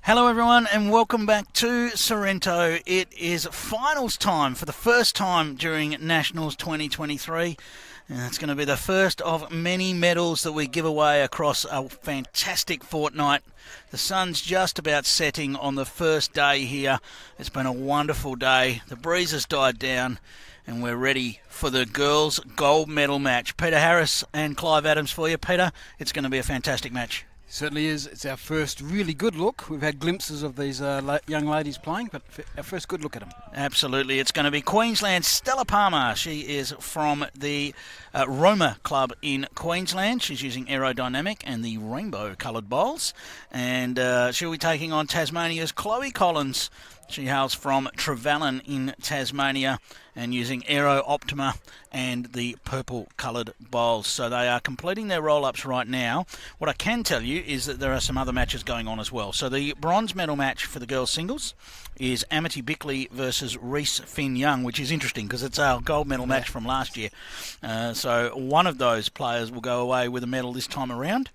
Hello everyone and welcome back to Sorrento. It is finals time for the first time during Nationals 2023. And it's going to be the first of many medals that we give away across a fantastic fortnight. The sun's just about setting on the first day here. It's been a wonderful day. The breeze has died down and we're ready for the girls' gold medal match. Peter Harris and Clive Adams for you. Peter, it's going to be a fantastic match. Certainly is. It's our first really good look. We've had glimpses of these young ladies playing, but our first good look at them. Absolutely. It's going to be Queensland's Stella Palmer. She is from the Roma Club in Queensland. She's using aerodynamic and the rainbow coloured bowls. And she'll be taking on Tasmania's Chloe Collins. She hails from Trevallyn in Tasmania and using Aero Optima and the purple coloured bowls. So they are completing their roll-ups right now. What I can tell you is that there are some other matches going on as well. So the bronze medal match for the girls singles is Amity Bickley versus Reese Finn Young, which is interesting because it's our gold medal match from last year. So one of those players will go away with a medal this time around.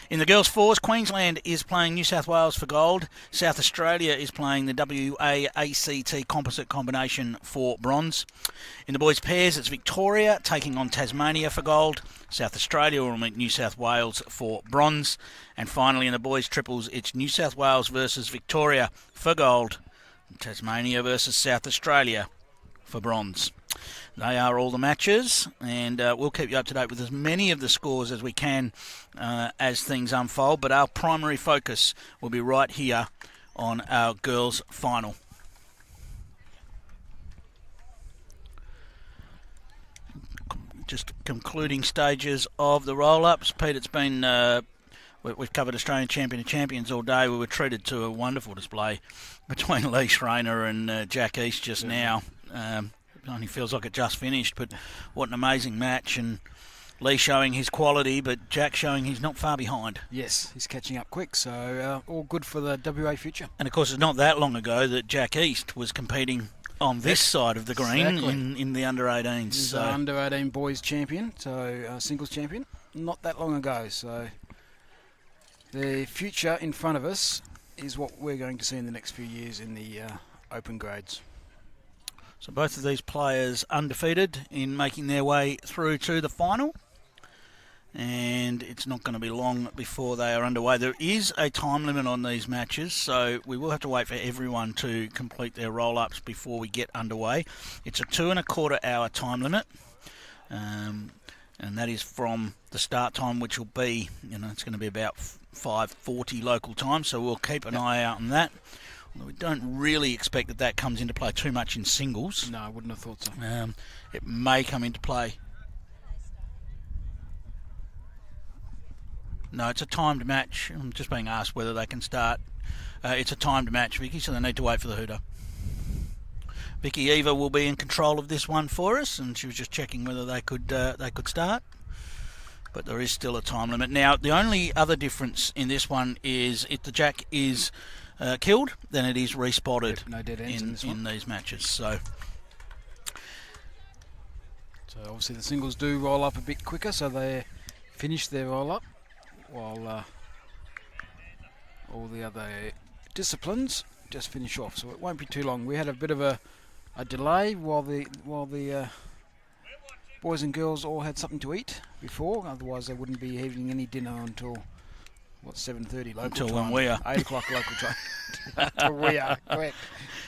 In the girls' fours, Queensland is playing New South Wales for gold. South Australia is playing the WA-ACT composite combination for bronze. In the boys' pairs, it's Victoria taking on Tasmania for gold. South Australia will meet New South Wales for bronze. And finally, in the boys' triples, it's New South Wales versus Victoria for gold. Tasmania versus South Australia for bronze. They are all the matches, and we'll keep you up to date with as many of the scores as we can as things unfold, but our primary focus will be right here on our girls' final. Just concluding stages of the roll-ups. Pete, it's been... we've covered Australian Champion of Champions all day. We were treated to a wonderful display between Lee Schreiner and Jack East just now. It only feels like it just finished, but what an amazing match. And Lee showing his quality, but Jack showing he's not far behind. Yes, he's catching up quick, so all good for the WA future. And of course, it's not that long ago that Jack East was competing on this side of the green in the under-18s. He's the under-18 boys champion, so singles champion, not that long ago. So the future in front of us is what we're going to see in the next few years in the open grades. So both of these players undefeated in making their way through to the final. And it's not going to be long before they are underway. There is a time limit on these matches, so we will have to wait for everyone to complete their roll-ups before we get underway. It's a 2.25 hour time limit. And that is from the start time, which will be, it's going to be about 5:40 local time, so we'll keep an eye out on that. We don't really expect that comes into play too much in singles. No, I wouldn't have thought so. It may come into play. No, it's a timed match. I'm just being asked whether they can start. It's a timed match, Vicky, so they need to wait for the hooter. Vicky Eva will be in control of this one for us, and she was just checking whether they could start. But there is still a time limit. Now, the only other difference in this one is if the jack is killed, then it is respotted. No dead ends in these matches. So obviously the singles do roll up a bit quicker, so they finish their roll up, while all the other disciplines just finish off. So it won't be too long. We had a bit of a delay while the boys and girls all had something to eat before. Otherwise, they wouldn't be having any dinner until 7:30 local until time. When we are 8 o'clock local time. Until we are correct.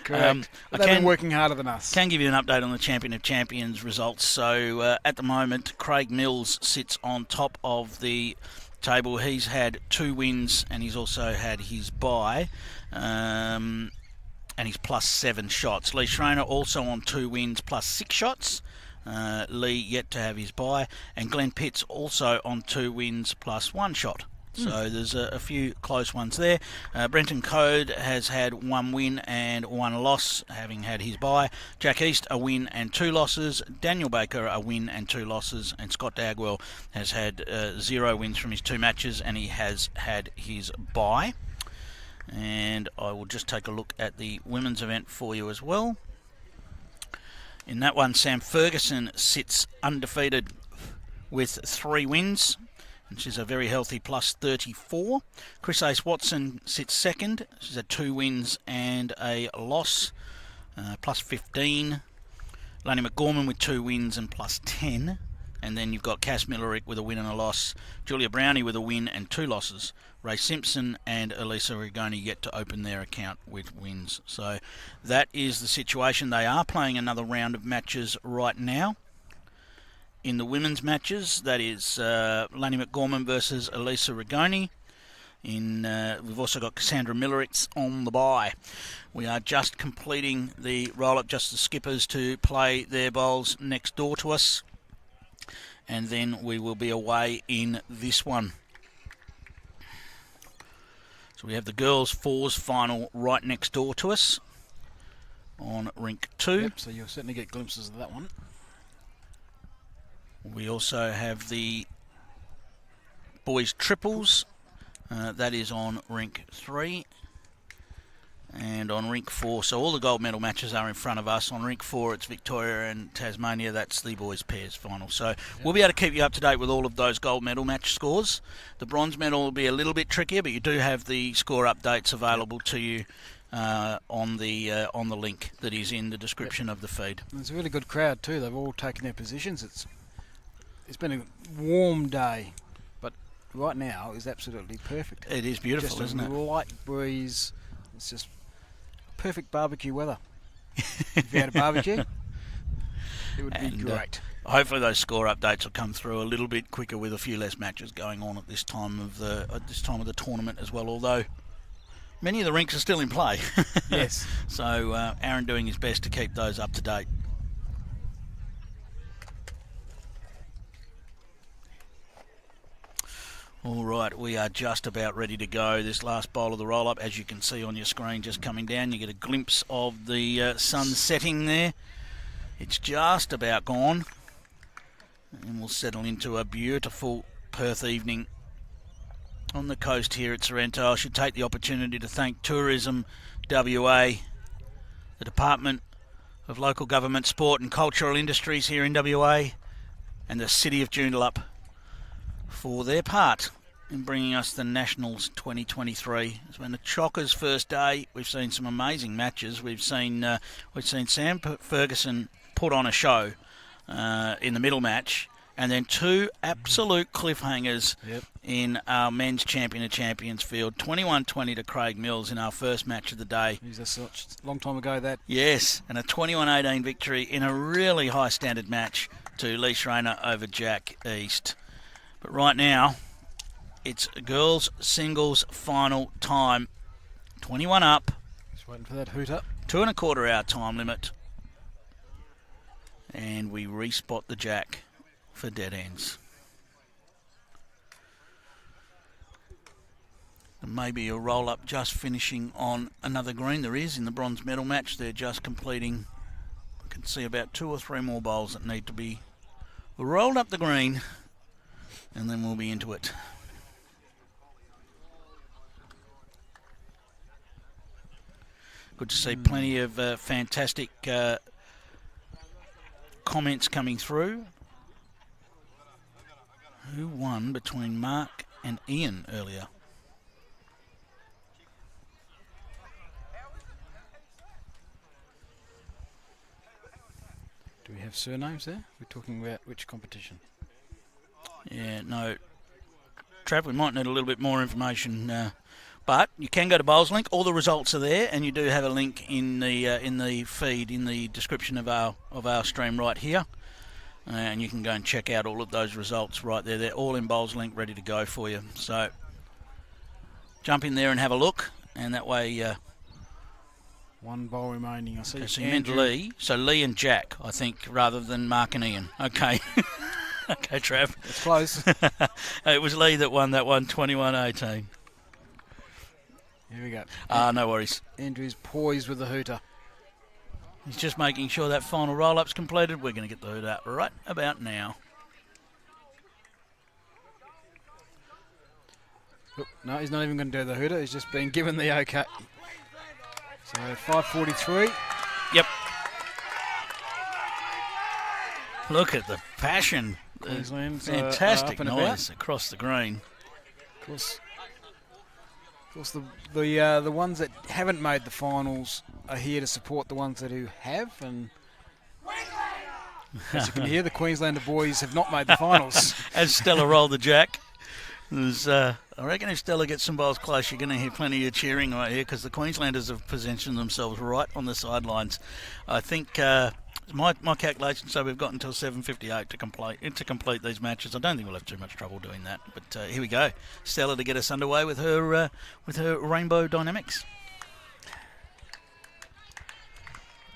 They've been working harder than us. Can give you an update on the Champion of Champions results. So at the moment, Craig Mills sits on top of the table. He's had 2 wins and he's also had his bye. And he's plus 7 shots. Lee Schreiner also on 2 wins plus 6 shots. Lee yet to have his bye. And Glenn Pitts also on 2 wins plus 1 shot. So there's a few close ones there. Brenton Code has had 1 win and 1 loss, having had his bye. Jack East, a win and 2 losses. Daniel Baker, a win and 2 losses. And Scott Dagwell has had 0 wins from his 2 matches, and he has had his bye. And I will just take a look at the women's event for you as well. In that one, Sam Ferguson sits undefeated with 3 wins. and she's a very healthy plus 34. Chris Ace Watson sits second. She's had 2 wins and a loss, plus 15. Lani McGorman with 2 wins and plus 10. And then you've got Cass Millerick with a win and a loss. Julia Brownie with a win and 2 losses. Ray Simpson and Elisa Rigoni yet to open their account with wins. So that is the situation. They are playing another round of matches right now. In the women's matches, that is Lani McGorman versus Elisa Rigoni. We've also got Cassandra Millerick on the bye. We are just completing the roll-up, just the skippers to play their bowls next door to us. And then we will be away in this one. So we have the girls' fours final right next door to us on rink 2. Yep, so you'll certainly get glimpses of that one. We also have the boys' triples. That is on rink 3. And on rink 4, so all the gold medal matches are in front of us. On rink 4, it's Victoria and Tasmania. That's the boys' pairs final. So we'll be able to keep you up to date with all of those gold medal match scores. The bronze medal will be a little bit trickier, but you do have the score updates available to you on the link that is in the description of the feed. It's a really good crowd too. They've all taken their positions. It's been a warm day, but right now is absolutely perfect. It is beautiful, isn't it? Just a light breeze. It's just perfect barbecue weather. If you had a barbecue, it would be great. Hopefully those score updates will come through a little bit quicker with a few less matches going on at this time of the tournament as well. Although many of the rinks are still in play. Yes. So Aaron doing his best to keep those up to date. All right, we are just about ready to go. This last bowl of the roll-up, as you can see on your screen just coming down, you get a glimpse of the sun setting there. It's just about gone. And we'll settle into a beautiful Perth evening on the coast here at Sorrento. I should take the opportunity to thank Tourism WA, the Department of Local Government, Sport and Cultural Industries here in WA, and the City of Joondalup for their part in bringing us the Nationals 2023. It's been the Chockers' first day. We've seen some amazing matches. We've seen Sam Ferguson put on a show in the middle match, and then 2 absolute cliffhangers in our men's champion of champions field. 21-20 to Craig Mills in our first match of the day. That's such a long time ago, that. Yes, and a 21-18 victory in a really high standard match to Lee Schreiner over Jack East. But right now, it's girls singles final time. 21 up. Just waiting for that hoot up. 2 1/4 hour time limit. And we respot the jack for dead ends. And maybe a roll-up just finishing on another green. There is in the bronze medal match. They're just completing, I can see about 2 or 3 more bowls that need to be rolled up the green. And then we'll be into it. Good to see plenty of fantastic comments coming through. Who won between Mark and Ian earlier? Do we have surnames there? We're talking about which competition? Yeah, no. Trav, we might need a little bit more information, but you can go to Bowls Link. All the results are there, and you do have a link in the feed, in the description of our stream right here, and you can go and check out all of those results right there. They're all in Bowls Link, ready to go for you. So jump in there and have a look, and that way. 1 bowl remaining. I see. So you meant Lee. So Lee and Jack, I think, rather than Mark and Ian. Okay. Okay, Trav. It's close. It was Lee that won that one, 21-18. Here we go. No worries. Andrew's poised with the hooter. He's just making sure that final roll-up's completed. We're going to get the hooter out right about now. Look, no, he's not even going to do the hooter. He's just been given the okay. So 5:43. Yep. Look at the passion Queensland. Fantastic up and noise across the green. Of course, the ones that haven't made the finals are here to support the ones that who have, and as you can hear, the Queenslander boys have not made the finals. As Stella rolled the jack. I reckon if Stella gets some bowls close, you're going to hear plenty of cheering right here because the Queenslanders have positioned themselves right on the sidelines. I think my calculations say we've got until 7:58 to complete these matches. I don't think we'll have too much trouble doing that. But here we go, Stella to get us underway with her rainbow dynamics.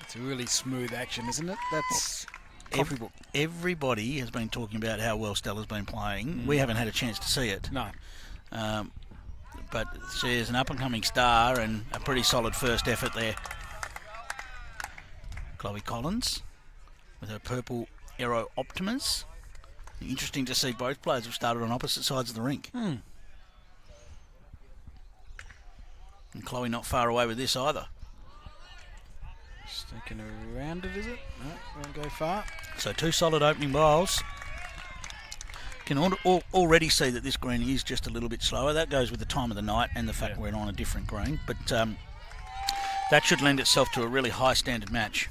It's a really smooth action, isn't it? That's copybook. Everybody has been talking about how well Stella's been playing. We haven't had a chance to see it. No. But she is an up-and-coming star and a pretty solid first effort there. Chloe Collins with her purple Aero Optimas. Interesting to see both players have started on opposite sides of the rink. And Chloe not far away with this either. Sticking around it, is it? No, won't go far. So 2 solid opening bowls. Can already see that this green is just a little bit slower. That goes with the time of the night and the fact we're on a different green. But that should lend itself to a really high standard match.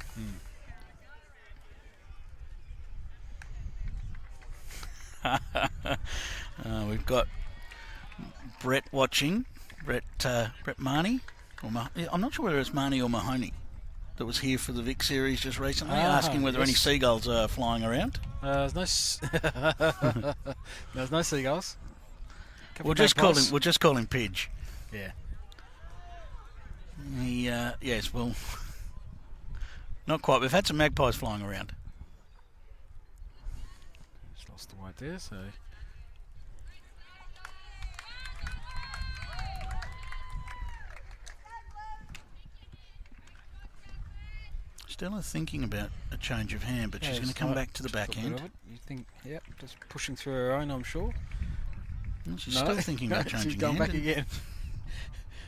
We've got Brett watching. Brett Marnie. I'm not sure whether it's Marnie or Mahoney that was here for the Vic series just recently, asking whether any seagulls are flying around. There's no seagulls. We'll just call him Pidge. Yeah. Yes, well, not quite. We've had some magpies flying around. Just lost the white there, so. Stella thinking about a change of hand, but she's going to come back to the backhand. You think, yep, just pushing through her own, I'm sure. Well, she's still thinking about changing she's going hand. back again.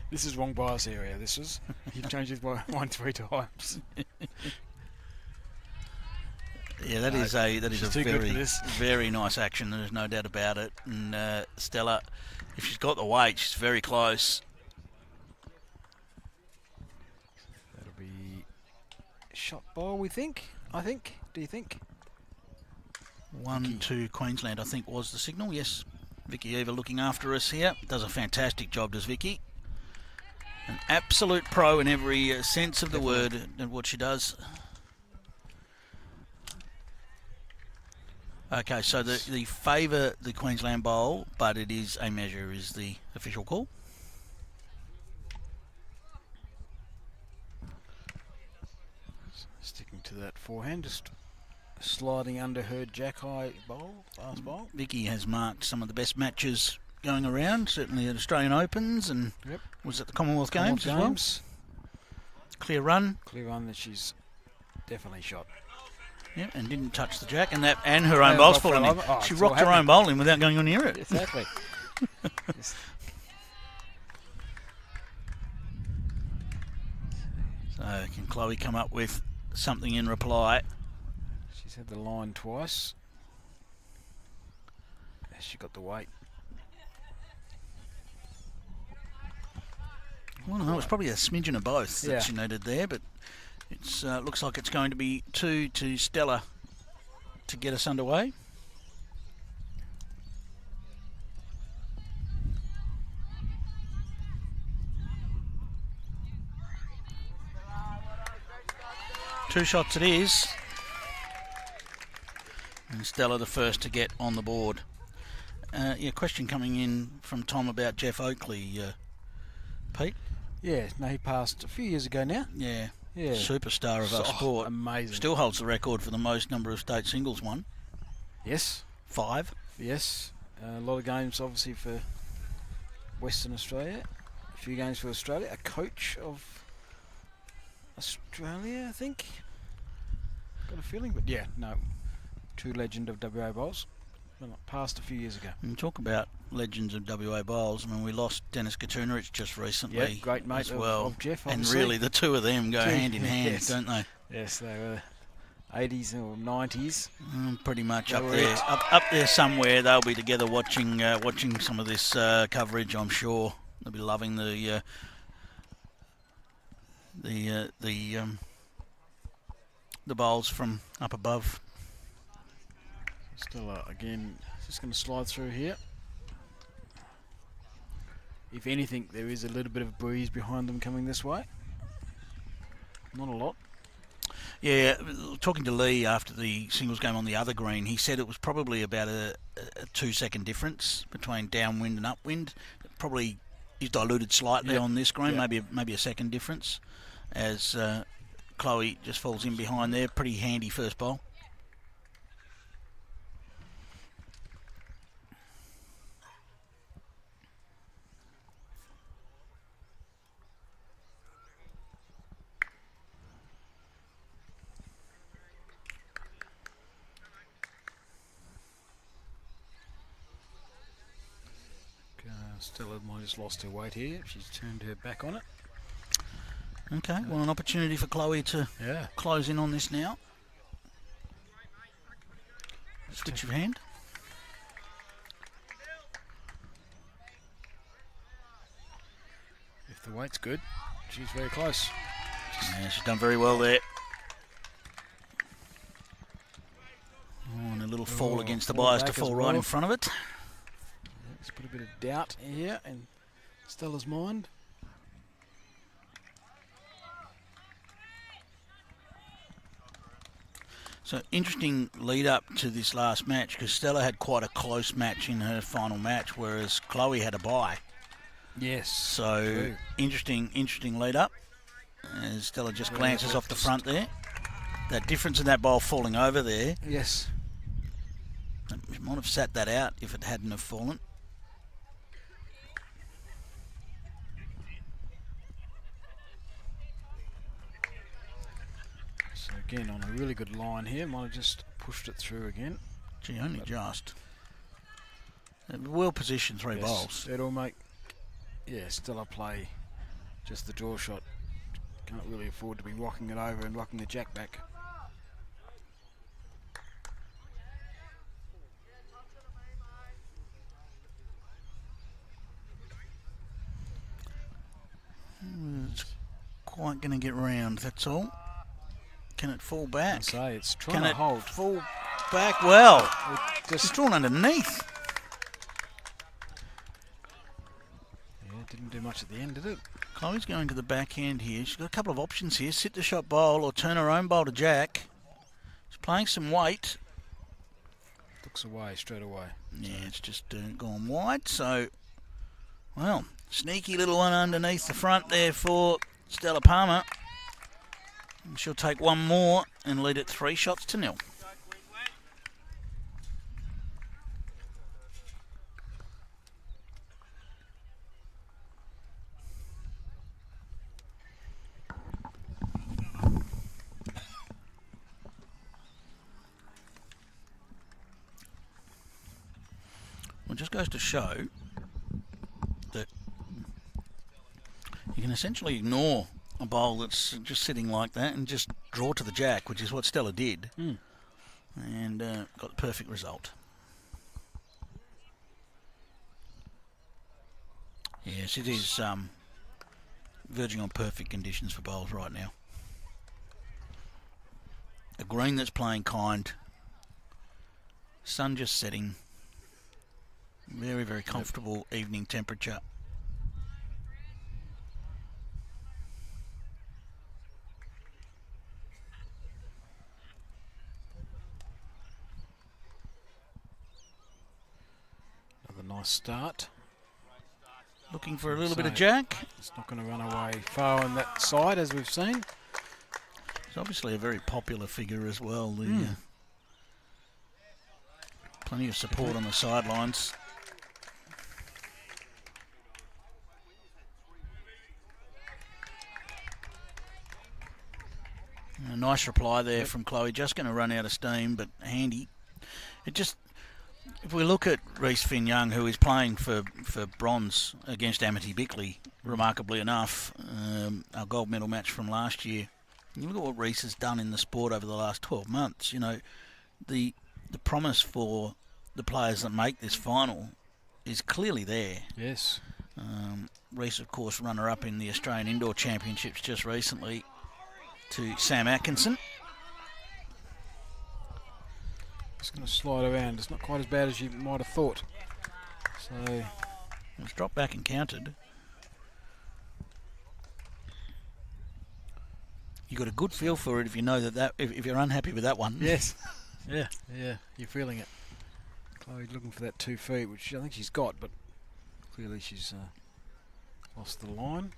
This is wrong bias area, this is. You've changed his one 3 times. Yeah, that is a very nice action. There's no doubt about it. And Stella, if she's got the weight, she's very close. That'll be shot ball, we think. Do you think? 1-2 Queensland, I think, was the signal. Yes, Vicky Eva looking after us here. Does a fantastic job, does Vicky. An absolute pro in every sense of the word at what she does. Okay, so the favour the Queensland bowl, but it is a measure, is the official call. Sticking to that forehand, just sliding under her jack high bowl, fast bowl. Vicky has marked some of the best matches going around, certainly at Australian Opens and was at the Commonwealth Games as well. Clear run that she's definitely shot. Yeah, and didn't touch the jack, and her own bowl's fallen in. She rocked her own bowl in without going on near it. Exactly. So can Chloe come up with something in reply? She's had the line twice. She got the weight. Well, no, it was probably a smidgen of both that she needed there, but it looks like it's going to be 2 to Stella to get us underway. Two shots it is. And Stella the first to get on the board. Question coming in from Tom about Jeff Oakley, Pete. Yeah, no, he passed a few years ago now. Yeah. Superstar of our sport. Amazing. Still holds the record for the most number of state singles won. Yes. 5. Yes. A lot of games, obviously, for Western Australia. A few games for Australia. A coach of Australia, I think. Got a feeling, but yeah, no. True legend of WA bowls. Well, passed a few years ago. And talk about legends of WA bowls. I mean, we lost Dennis Katunarich just recently. Yeah, great mate as well. of Jeff, and obviously. really, the two of them go hand in hand, don't they? Yes, they were 80s or 90s. Pretty much up there, up there somewhere. They'll be together watching some of this coverage. I'm sure they'll be loving the bowls from up above. Stella again, just going to slide through here. If anything, there is a little bit of breeze behind them coming this way. Not a lot. Yeah, talking to Lee after the singles game on the other green, he said it was probably about a 2-second difference between downwind and upwind. It probably is diluted slightly on this green, maybe a second difference, as Chloe just falls in behind there. Pretty handy first bowl. Stella might have just lost her weight here. She's turned her back on it. Okay, well, an opportunity for Chloe to close in on this now. Switch of hand. If the weight's good, she's very close. Yeah, she's done very well there. Oh, and a little fall against the bias to fall right in front of it. Let's put a bit of doubt here in Stella's mind. So interesting lead up to this last match, because Stella had quite a close match in her final match, whereas Chloe had a bye. Yes. So true. interesting lead up. As Stella just glances off the front there. That difference in that bowl falling over there. Yes. She might have sat that out if it hadn't have fallen. So again, on a really good line here, might have just pushed it through again. Gee, only just. Well positioned three bowls. It'll make, Stella play just the draw shot. Can't really afford to be rocking it over and rocking the jack back. It's quite going to get round, that's all. Can it fall back? I say it's trying to hold. Fall back? Well, Just drawn underneath. Yeah, it didn't do much at the end, did it? Chloe's going to the backhand here. She's got a couple of options here. Sit the shot bowl or turn her own bowl to jack. She's playing some weight. Looks away straight away. Yeah, it's just gone wide. So, well, sneaky little one underneath the front there for Stella Palmer. And she'll take one more and lead it 3-0. Well, it just goes to show that you can essentially ignore a bowl that's just sitting like that and just draw to the jack, which is what Stella did, and got the perfect result. Yes, it is verging on perfect conditions for bowls right now. A green that's playing kind, sun just setting, very, very comfortable evening temperature. Nice start. Looking for a little bit of jack. It's not going to run away far on that side, as we've seen. It's obviously a very popular figure as well. Plenty of support on the sidelines. A nice reply there from Chloe. Just going to run out of steam, but handy. It just... If we look at Reece Finn Young, who is playing for bronze against Amity Bickley, remarkably enough, our gold medal match from last year, You look at what Reese has done in the sport over the last 12 months. You know, the promise for the players that make this final is clearly there. Yes. Reese, of course, runner-up in the Australian Indoor Championships just recently to Sam Atkinson. It's going to slide around. It's not quite as bad as you might have thought. So it's dropped back and counted. You got a good feel for it if you know that if you're unhappy with that one. Yes. Yeah, you're feeling it. Chloe looking for that 2 feet, which I think she's got, but clearly she's lost the line.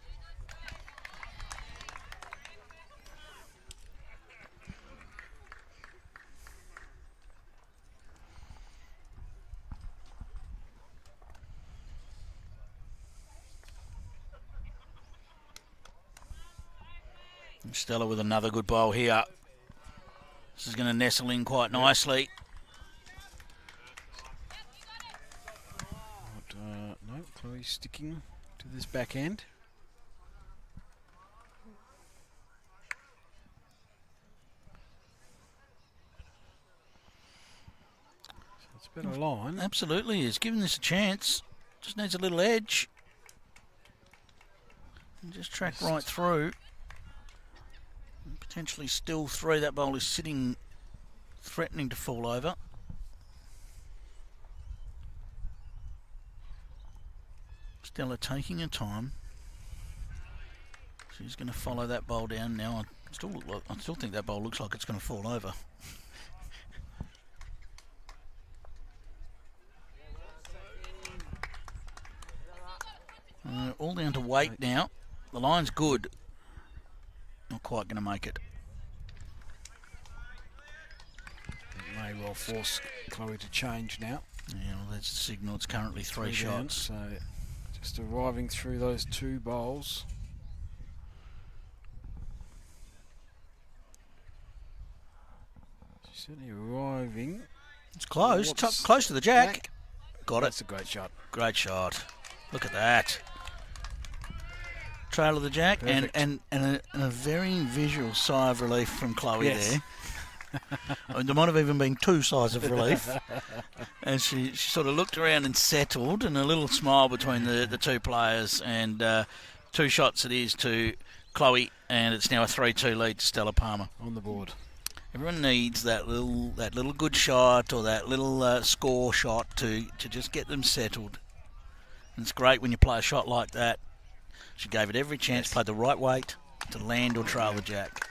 Stella with another good bowl here. This is going to nestle in quite nicely. No, Chloe's sticking to this back end. So it's a better line. Absolutely is. Giving this a chance. Just needs a little edge. And just track right through. Potentially still 3. That bowl is sitting, threatening to fall over. Stella taking her time. She's going to follow that bowl down now. I still think that bowl looks like it's going to fall over. All down to weight now. The line's good. Not quite going to make it. It may well force Chloe to change now. Yeah, well, that's the signal. It's currently 3 shots. Down, so just arriving through those 2 bowls. She's certainly arriving. It's close. Close to the jack. Got it. That's a great shot. Great shot. Look at that. Trail of the jack and a very visual sigh of relief from Chloe there. I mean, there might have even been 2 sighs of relief. And she sort of looked around and settled, and a little smile between the 2 players, and 2 shots it is to Chloe, and it's now a 3-2 lead to Stella Palmer. On the board. Everyone needs that little good shot or that little score shot to just get them settled. And it's great when you play a shot like that. She gave it every chance, played the right weight to land or trail the jack.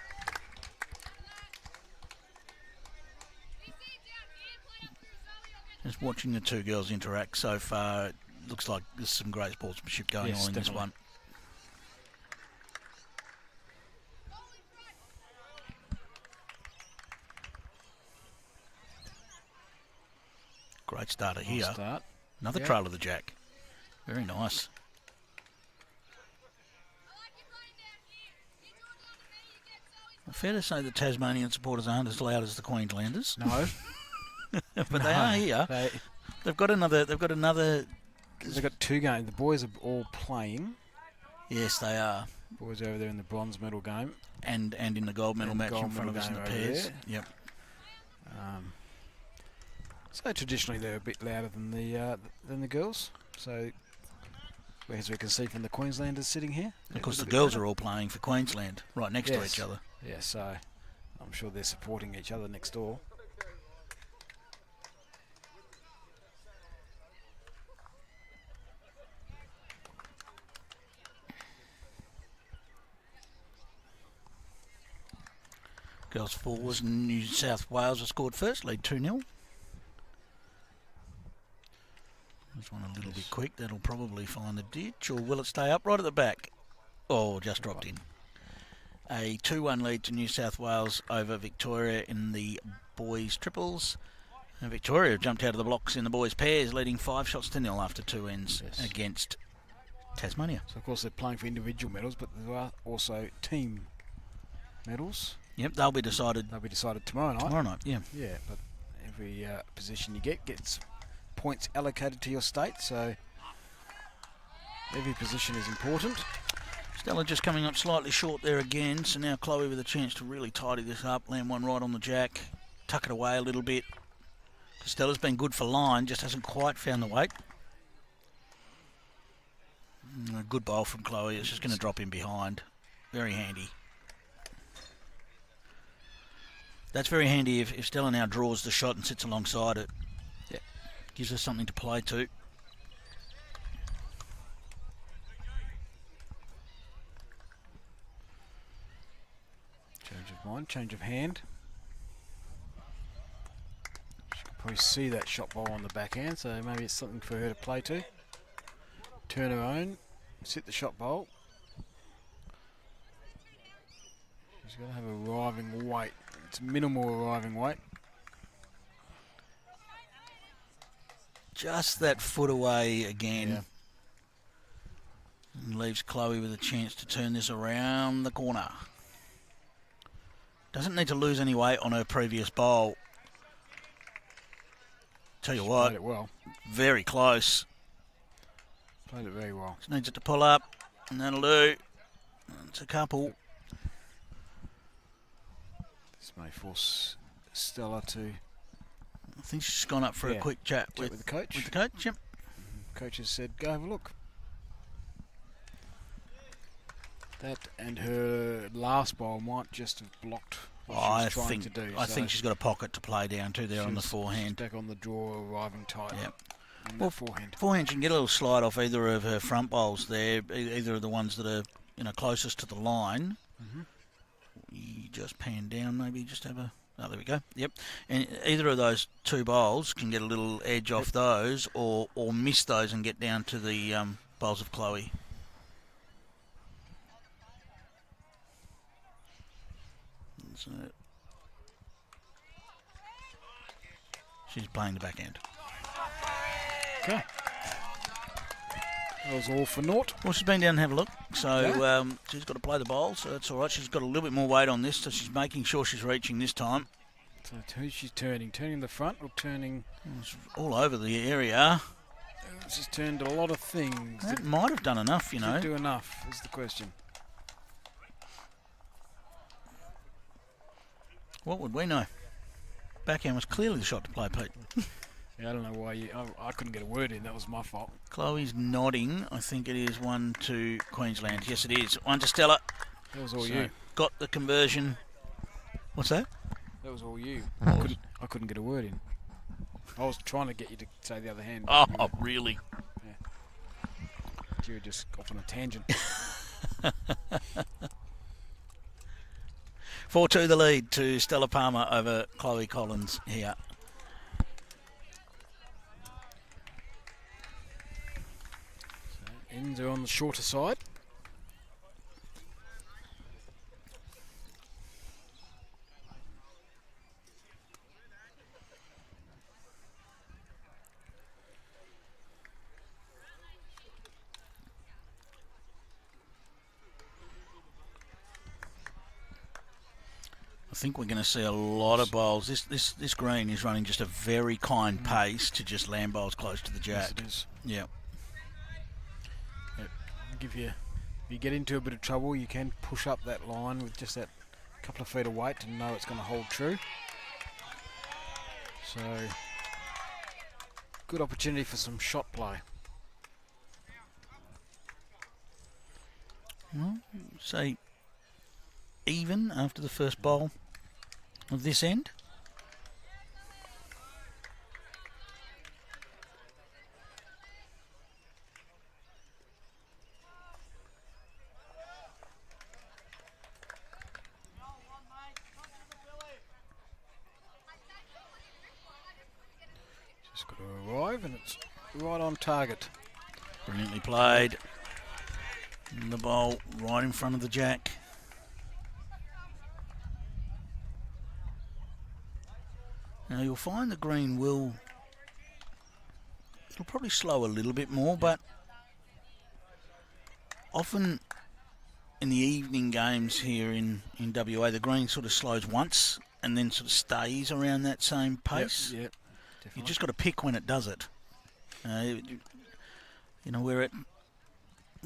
Just watching the 2 girls interact so far, it looks like there's some great sportsmanship going on in this one. Great starter here. Another trail of the jack. Very nice. Fair to say the Tasmanian supporters aren't as loud as the Queenslanders. No. But they are here. They've got 2 games. The boys are all playing. Yes, they are. Boys over there in the bronze medal game. And in the gold medal match in front of us in the pairs. Yep. So traditionally they're a bit louder than the girls. So as we can see from the Queenslanders sitting here. Of course, the girls are all playing for Queensland, right next to each other. Yeah, so I'm sure they're supporting each other next door. Girls forwards, New South Wales have scored first, lead 2-0. This one a little bit quick, that'll probably find the ditch, or will it stay up right at the back? Oh, just dropped in. A 2-1 lead to New South Wales over Victoria in the boys' triples. And Victoria have jumped out of the blocks in the boys' pairs, leading 5-0 after 2 ends against Tasmania. So, of course, they're playing for individual medals, but there are also team medals. Yep, they'll be decided. They'll be decided tomorrow night. Tomorrow night, yeah. Yeah, but every position you get gets points allocated to your state, so every position is important. Stella just coming up slightly short there again, so now Chloe with a chance to really tidy this up, land one right on the jack, tuck it away a little bit. Stella's been good for line, just hasn't quite found the weight. A good bowl from Chloe, it's just going to drop in behind. Very handy. That's very handy if Stella now draws the shot and sits alongside it. Yeah. Gives us something to play to. Change of mind, change of hand. She can probably see that shot ball on the backhand, so maybe it's something for her to play to. Turn her own, sit the shot bowl. She's got to have a arriving weight. It's minimal arriving weight. Just that foot away again. Yeah. And leaves Chloe with a chance to turn this around the corner. Doesn't need to lose any weight on her previous bowl. Tell you what, played it well. Very close. Played it very well. Just needs it to pull up, and that'll do. It's a couple. This may force Stella to... I think she's gone up for a quick chat with the coach. With the coach, yep. Coach has said, go have a look. That and her last bowl might just have blocked what she was trying to do. I think she's got a pocket to play down to there on the forehand. Back on the draw, arriving tight. Yep. Well, forehand. Forehand, she can get a little slide off either of her front bowls there, either of the ones that are closest to the line. Mm-hmm. You just pan down, maybe just have a... Oh, there we go. Yep. And either of those two bowls can get a little edge off those, or miss those and get down to the bowls of Chloe. So she's playing the backhand. Okay. That was all for naught. Well, she's been down and have a look. So she's got to play the bowl, so that's all right. She's got a little bit more weight on this, so she's making sure she's reaching this time. So who's she turning? Turning the front or turning... It's all over the area. She's turned a lot of things. That might have done enough, you know. Did do enough, is the question. What would we know? Backhand was clearly the shot to play, Pete. Yeah, I don't know why I couldn't get a word in. That was my fault. Chloe's nodding. I think it is 1 to Queensland. Yes, it is. 1 to Stella. That was all you. Got the conversion. What's that? That was all you. I couldn't get a word in. I was trying to get you to say the other hand. Oh, really? Yeah. You were just off on a tangent. 4-2 the lead to Stella Palmer over Chloe Collins here. So ends are on the shorter side. I think we're going to see a lot of bowls. This green is running just a very kind pace to just land bowls close to the jack. Yes, it is. Yeah. Yep. If you get into a bit of trouble, you can push up that line with just that couple of feet of weight to know it's going to hold true. So, good opportunity for some shot play. Well, say even after the first bowl of this end. Just got to arrive and it's right on target. Brilliantly played. And the bowl right in front of the jack. Now you'll find the green it'll probably slow a little bit more, but often in the evening games here in WA, the green sort of slows once and then sort of stays around that same pace. Yep, You just got to pick when it does it. You know, we're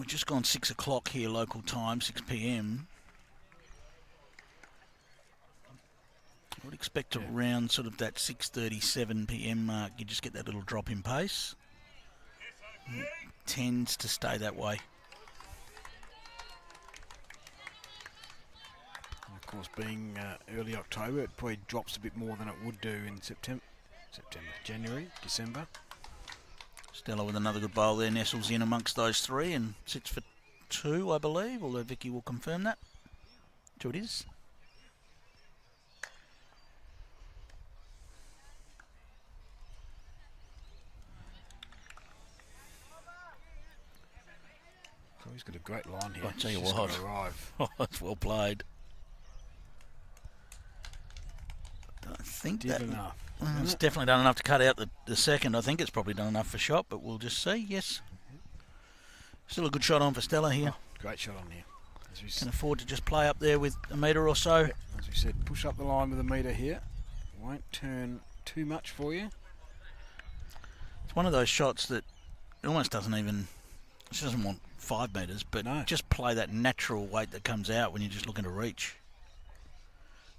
We've just gone 6 o'clock here, local time, 6 p.m. I would expect around sort of that 6:37 p.m. mark, you just get that little drop in pace. It tends to stay that way. And of course, being early October, it probably drops a bit more than it would do in January, December. Stella with another good bowl there, nestles in amongst those three and sits for 2, I believe, although Vicky will confirm that. 2 it is. So he's got a great line here. I'll tell you She's what. gotta arrive. Oh, that's well played. I think Did that enough. it's definitely done enough to cut out the second. I think it's probably done enough for shot, but we'll just see. Yes. Still a good shot on for Stella here. Oh, great shot on here. As we, Can afford to just play up there with a metre or so. as we said, push up the line with a metre here. Won't turn too much for you. It's one of those shots that it almost doesn't even... She doesn't want 5 metres, but No. just play that natural weight that comes out when you're just looking to reach.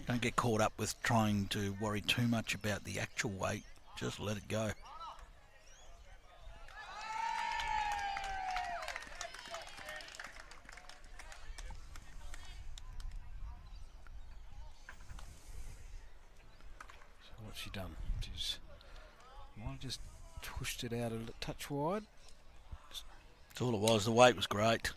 Don't get caught up with trying to worry too much about the actual weight. Just let it go. So what's she done? She's might have just pushed it out a touch wide. That's all it was. The weight was great.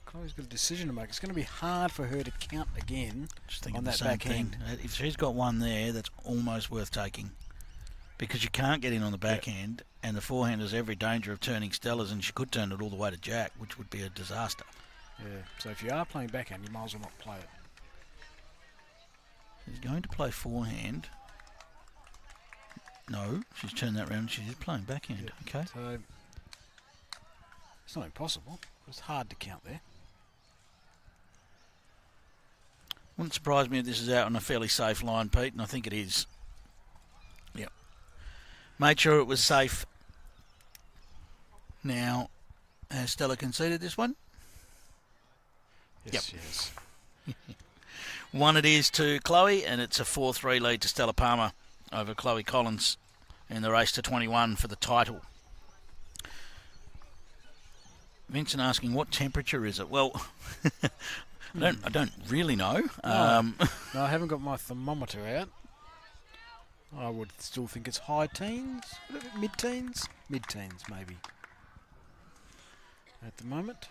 Chloe's got a decision to make. It's going to be hard for her to count again Just thinking on the that same backhand. thing. If she's got one there, that's almost worth taking. Because you can't get in on the backhand, and the forehand has every danger of turning Stella's, and she could turn it all the way to Jack, which would be a disaster. Yeah. So if you are playing backhand, you might as well not play it. She's going to play forehand. No, she's turned that round. She's playing backhand. Yeah. Okay. So it's not impossible. It's hard to count there. Wouldn't surprise me if this is out on a fairly safe line, Pete, and I think it is. Yep. Made sure it was safe. Now, has Stella conceded this one? Yes, yes. 1 it is to Chloe, and it's a 4-3 lead to Stella Palmer over Chloe Collins in the race to 21 for the title. Vincent asking, what temperature is it? Well, I don't really know. No, I haven't got my thermometer out. I would still think it's high teens, mid-teens? Mid-teens, maybe. At the moment.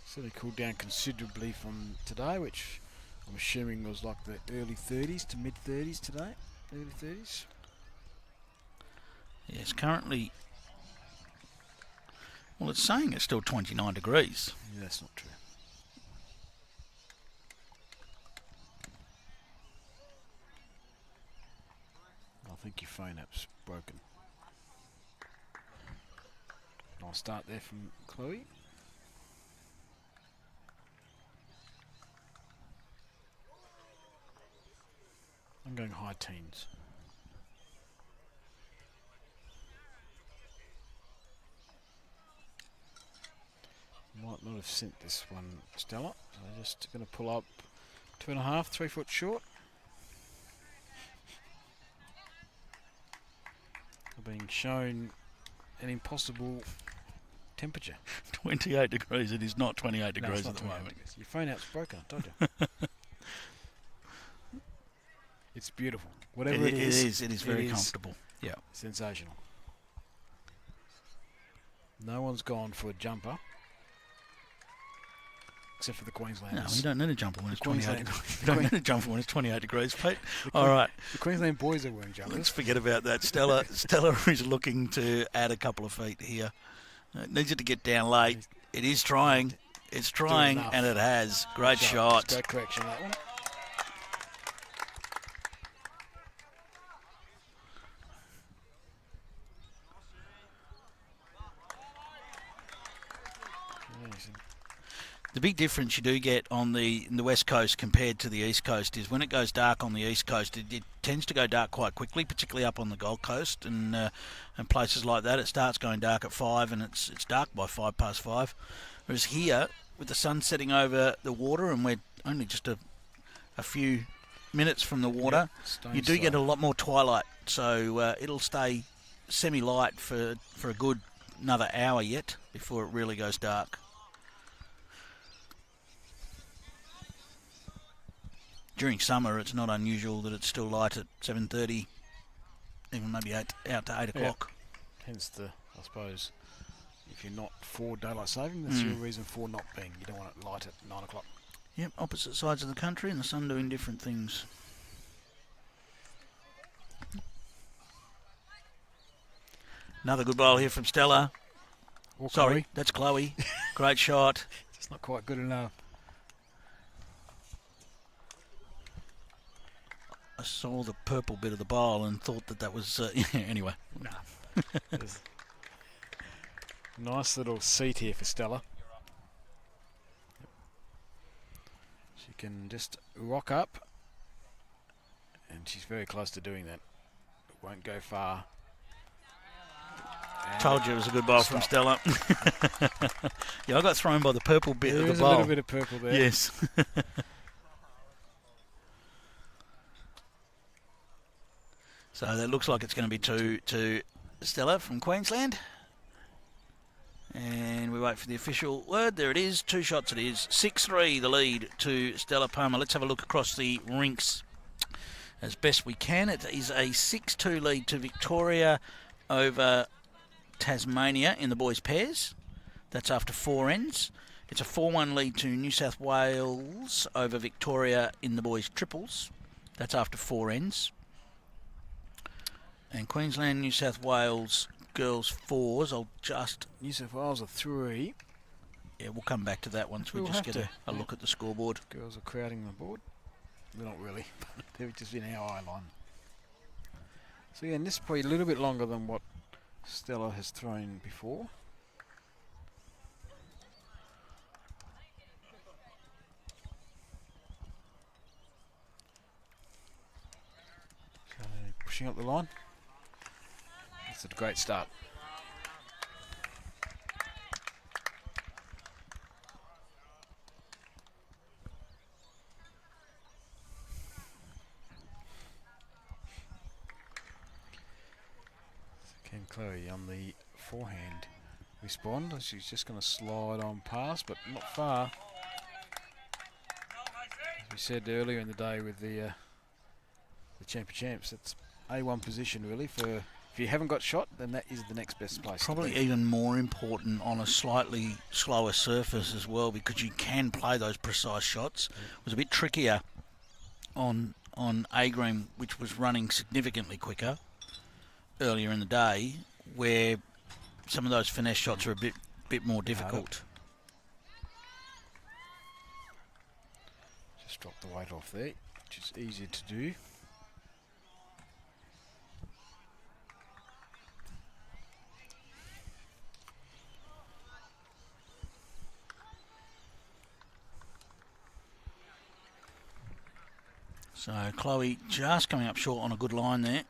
Certainly cooled down considerably from today, which I'm assuming was like the early 30s to mid-30s today. Early 30s. Yes, currently... Well, it's saying it's still 29 degrees. Yeah, that's not true. I think your phone app's broken. I'll start there from Chloe. I'm going high teens. Might not have sent this one, Stella. I'm just going to pull up 2.5, 3 foot short. Being shown an impossible temperature. 28 degrees. It is not 28 No, degrees it's not at the 28 moment. degrees. Your phone app's broken, I told you. It's beautiful. Whatever it is. It is very comfortable. Yeah. Sensational. No one's gone for a jumper. Except for the Queenslanders. No, you don't need a jumper when it's 28 Queensland- degrees. You don't need a jumper when it's 28 degrees, Pete. All right. The Queensland boys are wearing jumpers. Let's forget about that. Stella is looking to add a couple of feet here. It needs it to get down late. It is trying. It's trying, enough. and it has. Great shot. Great correction, that one. The big difference you do get on in the west coast compared to the east coast is when it goes dark on the east coast, it tends to go dark quite quickly, particularly up on the Gold Coast and places like that. It starts going dark at 5 and it's dark by 5:05. Whereas here, with the sun setting over the water and we're only just a few minutes from the water, you do get a lot more twilight. So it'll stay semi-light for a good another hour yet before it really goes dark. During summer, it's not unusual that it's still light at 7:30, even maybe out to 8 o'clock. Hence I suppose, if you're not for daylight saving, that's your reason for not being. You don't want it light at 9 o'clock. Yep, opposite sides of the country and the sun doing different things. Another good bowl here from Stella. Sorry, that's Chloe. Great shot. It's not quite good enough. I saw the purple bit of the bowl and thought that was... anyway. No. Nice little seat here for Stella. She can just rock up, and she's very close to doing that. It won't go far. And told you it was a good bowl from Stella. Yeah, I got thrown by the purple bit of the bowl. There's a little bit of purple there. Yes. So that looks like it's going to be two to Stella from Queensland. And we wait for the official word. There it is. 2 shots it is. 6-3 the lead to Stella Palmer. Let's have a look across the rinks as best we can. It is a 6-2 lead to Victoria over Tasmania in the boys' pairs. That's after 4 ends. It's a 4-1 lead to New South Wales over Victoria in the boys' triples. That's after 4 ends. And Queensland, New South Wales girls 4s. I'll just... New South Wales are 3. Yeah, we'll come back to that once we just get a look at the scoreboard. Girls are crowding the board. They're not really. They're just in our eye line. So yeah, and this is probably a little bit longer than what Stella has thrown before. So pushing up the line. It's a great start. Can Chloe on the forehand respond? She's just going to slide on past, but not far. As we said earlier in the day with the champs, it's A1 position really for. If you haven't got shot, then that is the next best place. Probably even more important on a slightly slower surface as well, because you can play those precise shots. It was a bit trickier on A green, which was running significantly quicker earlier in the day, where some of those finesse shots are a bit more difficult. Just drop the weight off there, which is easier to do. So Chloe just coming up short on a good line there.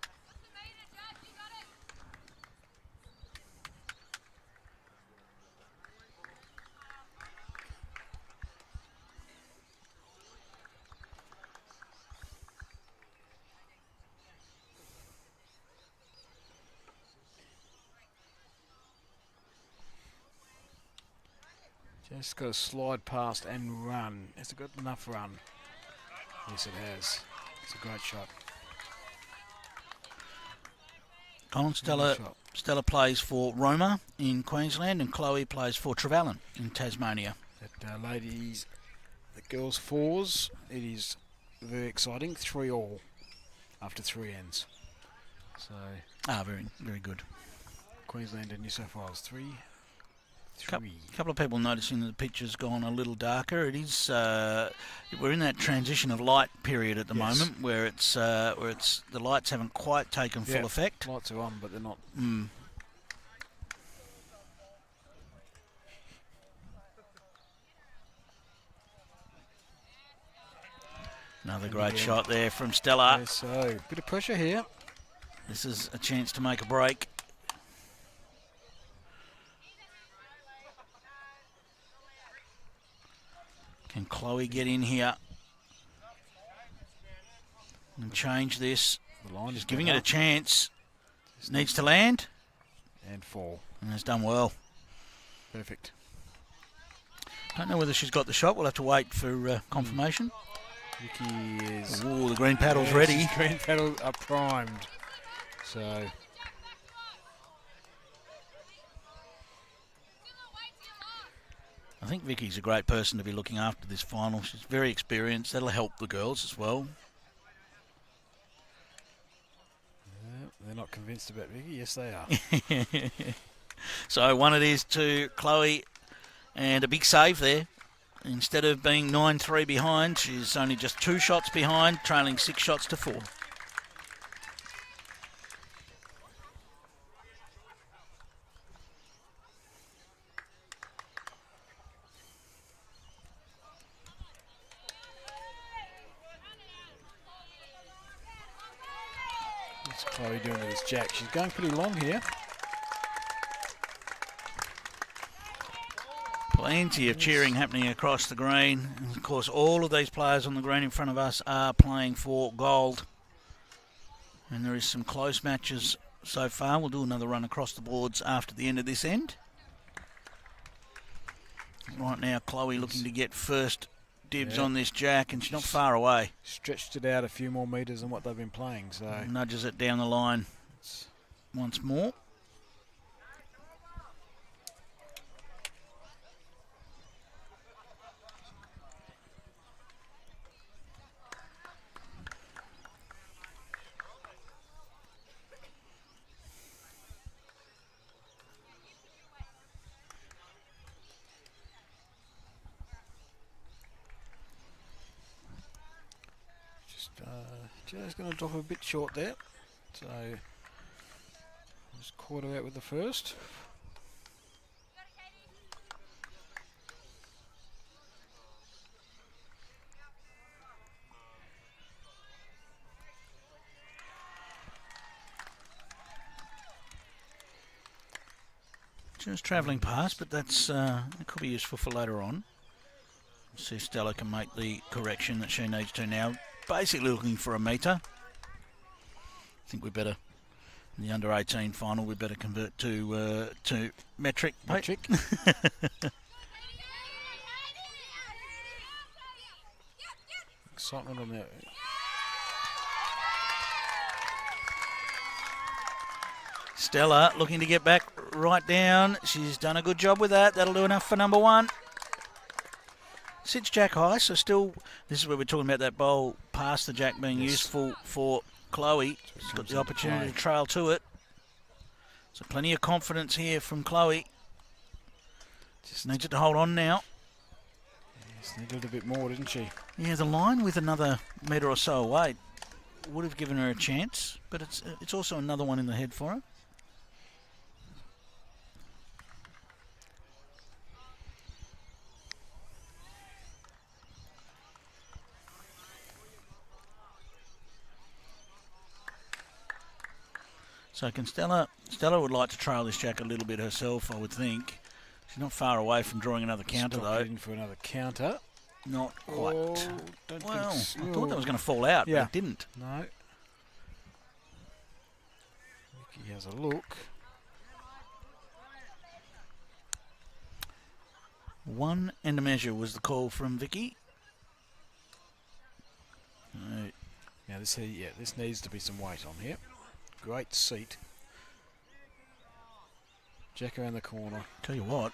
Just got to slide past and run. Has it got enough run? Yes, it has. It's a great shot. Colin, Stella plays for Roma in Queensland and Chloe plays for Trevallyn in Tasmania. That ladies, the girls 4s, it is very exciting. 3-all after 3 ends. So very, very good. Queensland and New South Wales 3. A couple of people noticing that the picture's gone a little darker. It is. We're in that transition of light period at the moment, where it's the lights haven't quite taken full effect. Lights are on, but they're not. Another great shot there from Stella. Yeah, so, bit of pressure here. This is a chance to make a break. Can Chloe get in here and change this? The line She's giving it a chance. Needs to land. And fall. And has done well. Perfect. Don't know whether she's got the shot. We'll have to wait for confirmation. Vicky is... Ooh, the green paddle's ready. Green paddle are primed. So... I think Vicky's a great person to be looking after this final. She's very experienced. That'll help the girls as well. They're not convinced about Vicky. Yes, they are. So one it is to Chloe, and a big save there. Instead of being 9-3 behind, she's only just 2 shots behind, trailing 6 shots to 4. What's Chloe doing with this jack? She's going pretty long here. Plenty of cheering happening across the green. And of course, all of these players on the green in front of us are playing for gold. And there is some close matches so far. We'll do another run across the boards after the end of this end. Right now, Chloe looking to get first dibs on this jack, and she's not far away. Stretched it out a few more metres than what they've been playing. So nudges it down the line once more. Just going to drop a bit short there. So just caught her out with the first. Just travelling past, but that's it could be useful for later on. See if Stella can make the correction that she needs to now. Basically looking for a metre. I think we better, in the under-18 final, we better convert to metric. Metric. Excitement on there. Stella looking to get back right down. She's done a good job with that. That'll do enough for number 1. Sits jack high, so still, this is where we're talking about that bowl past the jack being useful for Chloe. She's got the opportunity to trail to it. So plenty of confidence here from Chloe. Just needs it to hold on now. Yes, needed a bit more, didn't she? Yeah, the line with another metre or so away would have given her a chance, but it's also another one in the head for her. So can Stella would like to trail this jack a little bit herself, I would think. She's not far away from drawing another counter, though. In for another counter. Not quite. Well, I thought that was going to fall out, but it didn't. No. Vicky has a look. 1 and a measure was the call from Vicky. Right. Now this needs to be some weight on here. Great seat. Jack around the corner. Tell you what,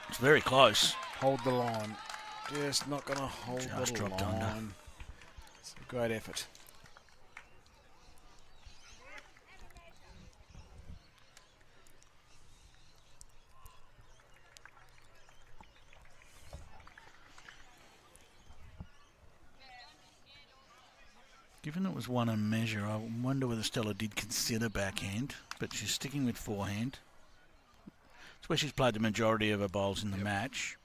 it's very close. Hold the line. Just not going to hold Just the dropped line. under. It's a great effort. Given it was 1 and measure, I wonder whether Stella did consider backhand, but she's sticking with forehand. It's where she's played the majority of her bowls in the match.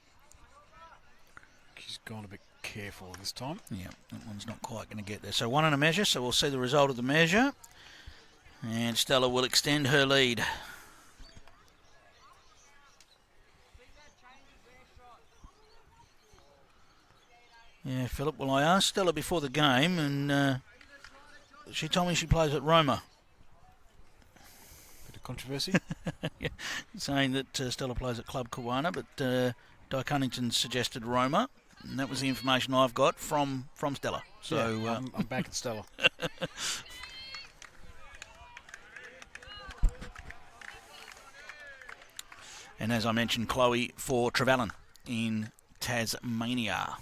She's gone a bit careful this time. Yeah, that one's not quite going to get there. So 1 and a measure, so we'll see the result of the measure. And Stella will extend her lead. Yeah, Philip, well, I asked Stella before the game, and she told me she plays at Roma. Bit of controversy. Yeah, saying that Stella plays at Club Kiwana, but Di Cunnington suggested Roma, and that was the information I've got from Stella. So yeah, I'm back at Stella. And as I mentioned, Chloe for Trevelyan in Tasmania.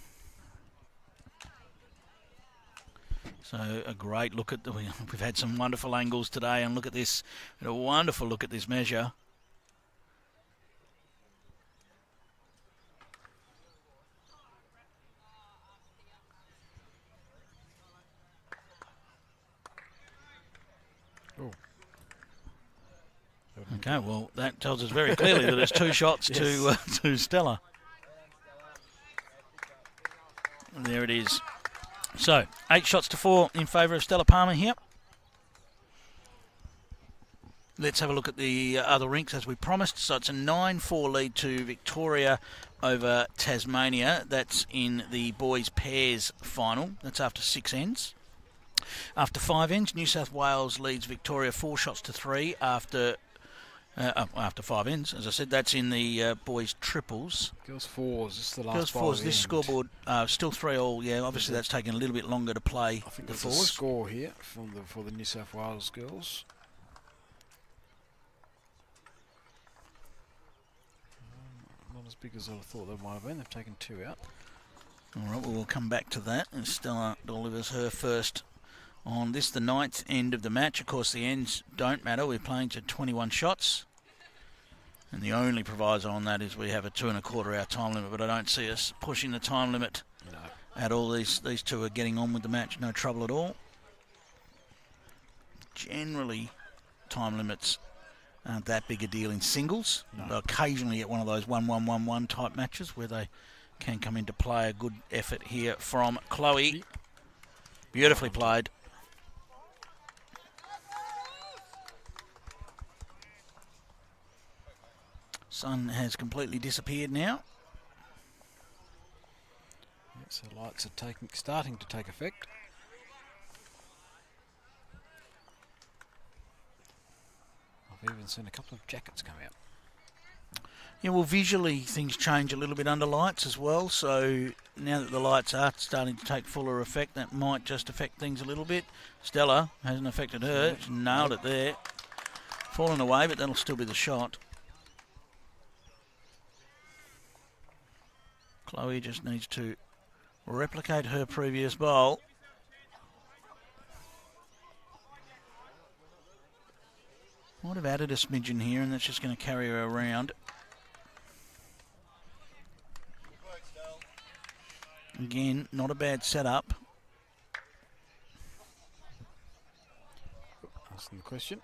So a great look at we've had some wonderful angles today, and look at this, a wonderful look at this measure. Oh. Okay, well that tells us very clearly that it's 2 shots to Stella. And there it is. So 8 shots to 4 in favour of Stella Palmer here. Let's have a look at the other rinks as we promised. So it's a 9-4 lead to Victoria over Tasmania. That's in the boys pairs final. That's after 6 ends. After 5 ends, New South Wales leads Victoria 4 shots to 3 after 5 ends. As I said, that's in the boys triples. Girls fours. This is the last. Girls fours. This scoreboard still 3-all. Yeah, obviously that's taken a little bit longer to play. I think the there's fours. a score here for the New South Wales girls. Not as big as I thought they might have been. They've taken 2 out. All right, well, we'll come back to that as Stella delivers her first on this, the 9th end of the match. Of course, the ends don't matter. We're playing to 21 shots. And the only proviso on that is we have a 2 1/4 hour time limit, but I don't see us pushing the time limit at all. These two are getting on with the match, no trouble at all. Generally, time limits aren't that big a deal in singles. No. They'll occasionally get one of those 1-1-1-1 type matches where they can come into play. A good effort here from Chloe. Beautifully played. Sun has completely disappeared now. Yeah, so lights are starting to take effect. I've even seen a couple of jackets come out. Yeah, well, visually things change a little bit under lights as well. So now that the lights are starting to take fuller effect, that might just affect things a little bit. Stella hasn't affected her. She nailed it there. Fallen away, but that'll still be the shot. Chloe just needs to replicate her previous bowl. Might have added a smidgen here, and that's just going to carry her around. Again, not a bad setup. Asking the question.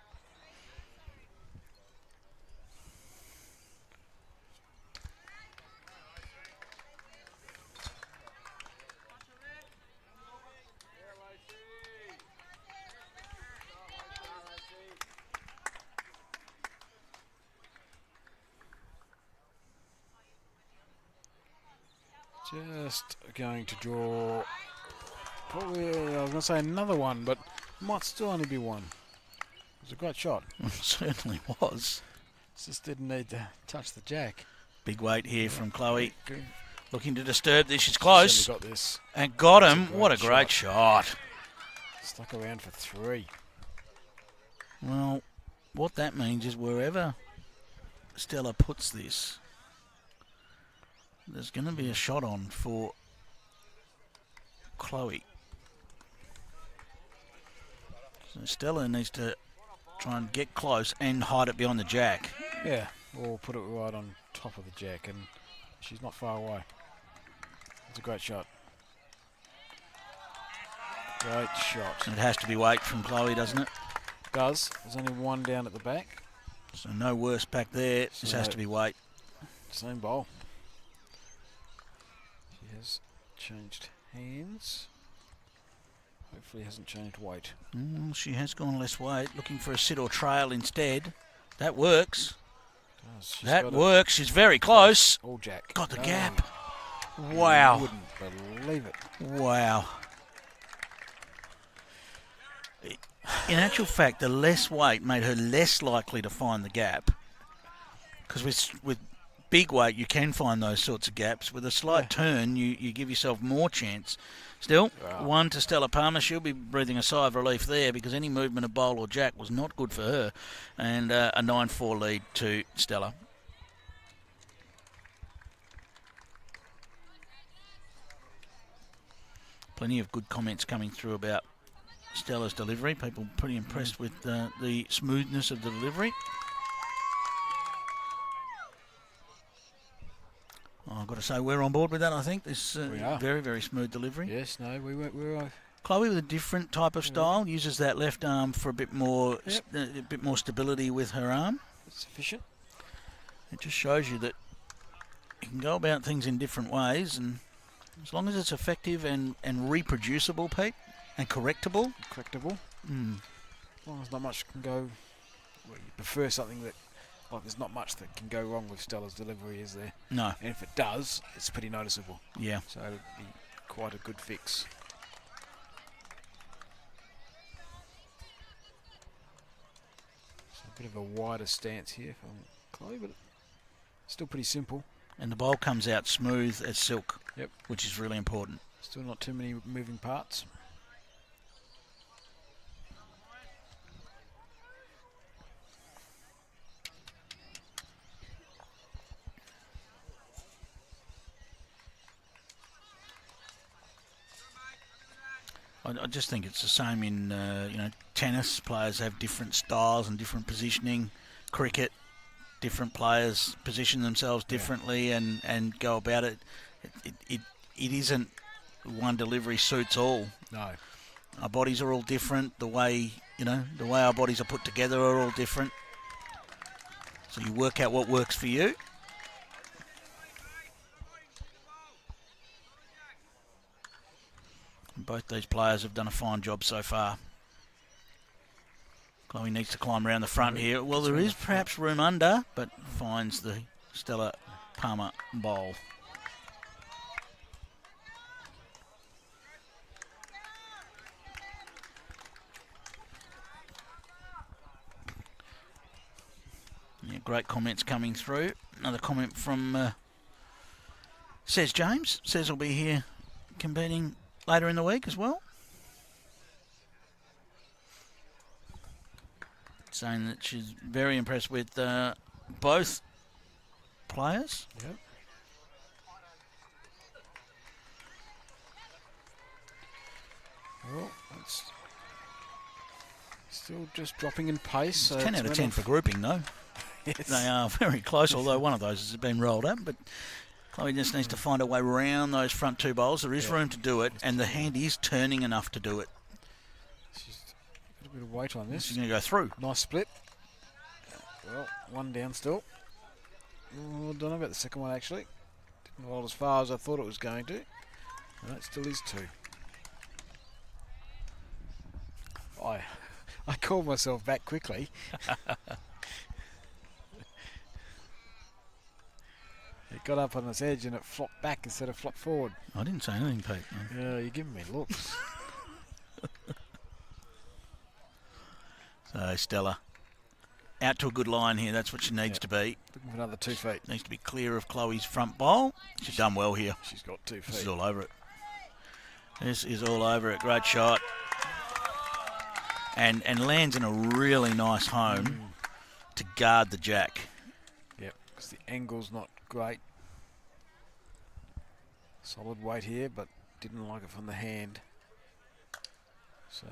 Just going to draw, probably, I was going to say another one, but might still only be one. It was a great shot. It certainly was. Just didn't need to touch the jack. Big weight here from Chloe. Good. Looking to disturb this. She's close. She's got this. And got That's him. What a great shot. Stuck around for 3. Well, what that means is wherever Stella puts this, there's going to be a shot on for Chloe. So Stella needs to try and get close and hide it behind the jack. Yeah, or put it right on top of the jack, and she's not far away. It's a great shot. Great shot. It has to be weight from Chloe, doesn't it? Does. There's only one down at the back. So no worse back there. This has to be weight. Same bowl. She has changed hands. Hopefully hasn't changed weight. She has gone less weight, looking for a sit or trail instead. That works. That works. She's very close. All jack. Got the gap. Wow. You wouldn't believe it. Wow. In actual fact, the less weight made her less likely to find the gap. Because with big weight, you can find those sorts of gaps. With a slight turn, you give yourself more chance. Still, 1 to Stella Palmer. She'll be breathing a sigh of relief there because any movement of bowl or jack was not good for her. And a 9-4 lead to Stella. Plenty of good comments coming through about Stella's delivery. People pretty impressed with the smoothness of the delivery. I've got to say we're on board with that. I think this very, very smooth delivery. Yes, no, we were. Chloe with a different type of style uses that left arm for a bit more stability with her arm. Sufficient. It just shows you that you can go about things in different ways, and as long as it's effective and reproducible, Pete, and correctable. Correctable. As long as not much can go. Well, you prefer something that. Like there's not much that can go wrong with Stella's delivery, is there? No. And if it does, it's pretty noticeable. Yeah. So it'd be quite a good fix. So a bit of a wider stance here from Chloe, but still pretty simple. And the bowl comes out smooth as silk. Yep. Which is really important. Still not too many moving parts. I just think it's the same in tennis. Players have different styles and different positioning. Cricket, different players position themselves differently and go about it. It isn't one delivery suits all. No, our bodies are all different. The way our bodies are put together are all different. So you work out what works for you. Both these players have done a fine job so far. Chloe needs to climb around the front here. Well, there is perhaps room under, but finds the Stella Palmer bowl. Yeah, great comments coming through. Another comment from Says James. Says he'll be here competing later in the week as well. Saying that she's very impressed with both players. Yep. Well, it's still just dropping in pace. It's 10 out of 10 for grouping, though. Yes. They are very close, although one of those has been rolled up. But Chloe just needs to find a way around those front two bowls. There is room to do it, and the hand is turning enough to do it. She's got a bit of weight on this. She's going to go through. Nice split. Well, one down still. Oh, don't know about the second one, actually. Didn't roll as far as I thought it was going to. No, it still is two. I called myself back quickly. It got up on its edge and it flopped back instead of flopped forward. I didn't say anything, Pete. Yeah, you're giving me looks. So Stella, out to a good line here. That's what she needs to be. Looking for another 2 feet. Needs to be clear of Chloe's front bowl. She's done well here. She's got 2 feet. This is all over it. This is all over it. Great shot. And lands in a really nice home to guard the jack. Yep, because the angle's not great. Solid weight here, but didn't like it from the hand. So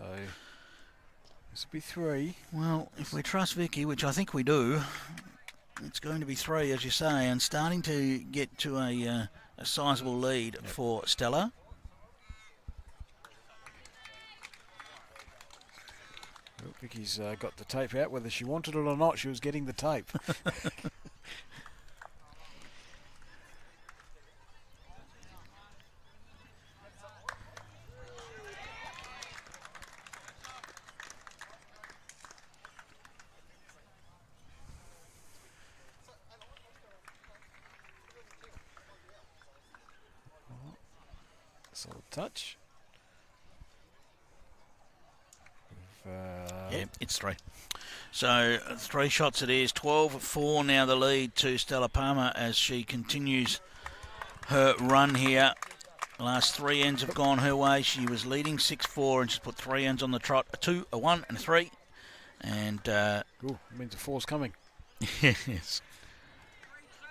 this will be 3. Well, if we trust Vicky, which I think we do, it's going to be 3, as you say, and starting to get to a sizable lead for Stella. Well, Vicky's got the tape out. Whether she wanted it or not, she was getting the tape. Solid touch. Yeah, it's 3. So 3 shots it is. 12-4 now the lead to Stella Palmer as she continues her run here. The last 3 ends have gone her way. She was leading 6-4 and she's put 3 ends on the trot. A 2, a 1 and a 3. And means a 4's coming. yes.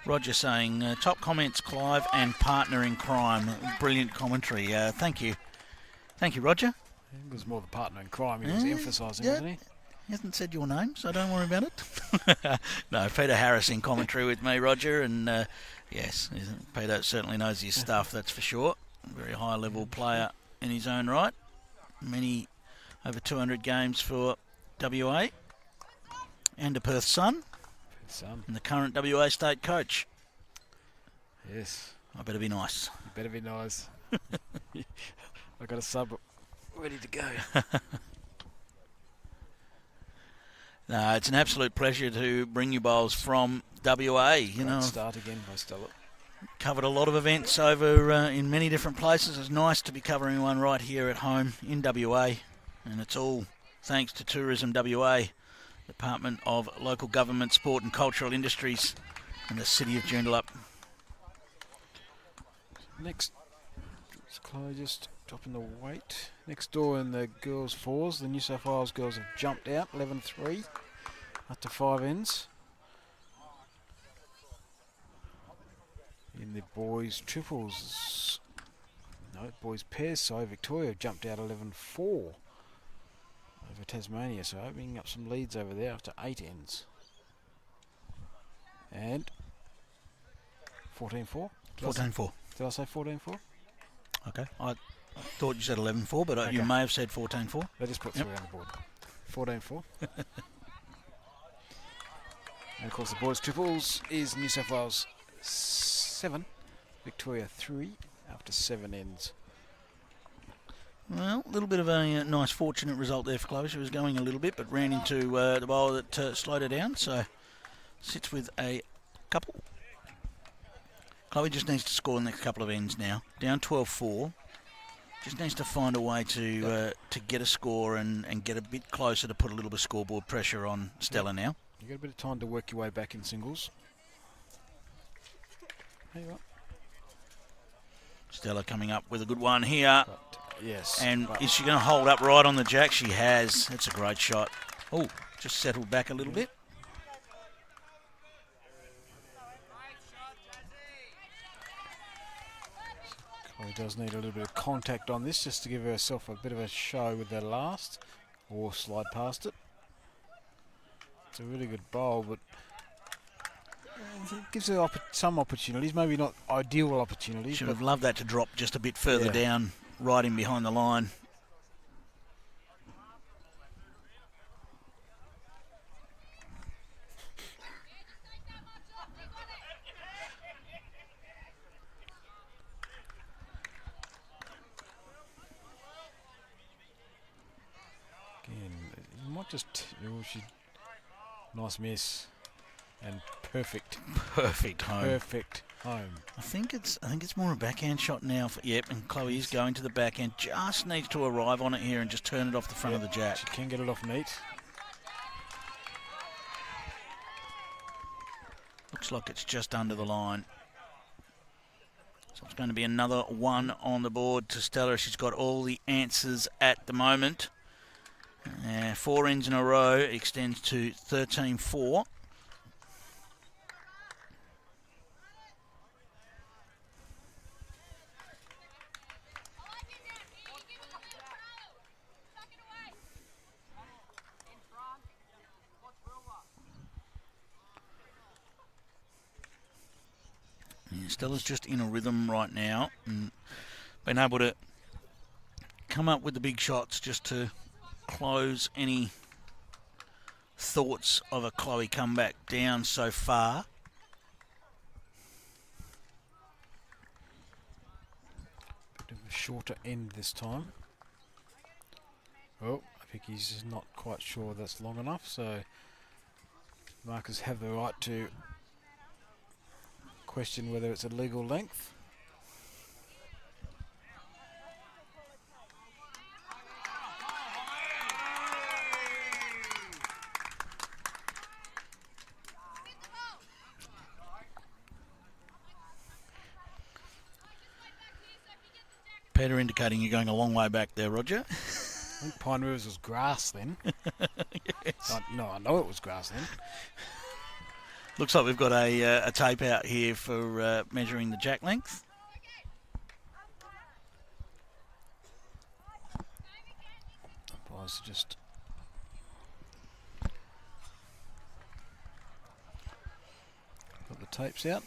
Roger saying, top comments, Clive, and partner in crime. Brilliant commentary. Thank you. Thank you, Roger. He was more the partner in crime. He was emphasising, wasn't he? He hasn't said your name, so don't worry about it. No, Peter Harris in commentary with me, Roger, and yes, Peter certainly knows his stuff, that's for sure. Very high-level player in his own right. Over 200 games for WA and a Perth Sun. And the current WA state coach. Yes. I better be nice. You better be nice. I've got a sub ready to go. No, it's an absolute pleasure to bring you bowls from WA. Start again by Stella. Covered a lot of events over in many different places. It's nice to be covering one right here at home in WA. And it's all thanks to Tourism WA, Department of Local Government, Sport and Cultural Industries in the city of Joondalup. Next, Chloe just dropping the weight. Next door in the girls' 4s, the New South Wales girls have jumped out, 11-3, up to 5 ends. In the boys' triples, boys' pairs, so Victoria have jumped out 11-4. Over Tasmania, so opening up some leads over there after 8 ends. And 14-4? 14-4. Did I say 14-4? Okay. I thought you said 11-4, but okay. You may have said 14-4. They just put 3 on the board. 14-4. And of course the boys' triples is New South Wales 7, Victoria 3 after 7 ends. Well, a little bit of a nice fortunate result there for Chloe. She was going a little bit, but ran into the bowler that slowed her down, so sits with a couple. Chloe just needs to score the next couple of ends now. Down 12-4. Just needs to find a way to get a score and get a bit closer to put a little bit of scoreboard pressure on Stella now. You've got a bit of time to work your way back in singles. There you are. Stella coming up with a good one here. Yes. And is she going to hold up right on the jack? She has. It's a great shot. Oh, just settled back a little bit. Chloe does need a little bit of contact on this just to give herself a bit of a show with her last, or slide past it. It's a really good bowl, but it gives her some opportunities, maybe not ideal opportunities. Should have loved that to drop just a bit further down, right in behind the line. Again, you might just... nice miss. And perfect. Perfect home. Perfect home. I think it's more a backhand shot now. And Chloe is going to the backhand. Just needs to arrive on it here and just turn it off the front of the jack. She can get it off neat. Looks like it's just under the line. So it's going to be another 1 on the board to Stella. She's got all the answers at the moment. 4 ends in a row extends to 13-4. Stella's just in a rhythm right now and been able to come up with the big shots just to close any thoughts of a Chloe comeback down so far. Bit of a shorter end this time. Oh, I think he's just not quite sure that's long enough, so markers have the right to question whether it's a legal length. Peter indicating you're going a long way back there, Roger. I think Pine Rivers was grass then. Yes. I know it was grass then. Looks like we've got a tape out here for measuring the jack length. Umpires just got the tapes out.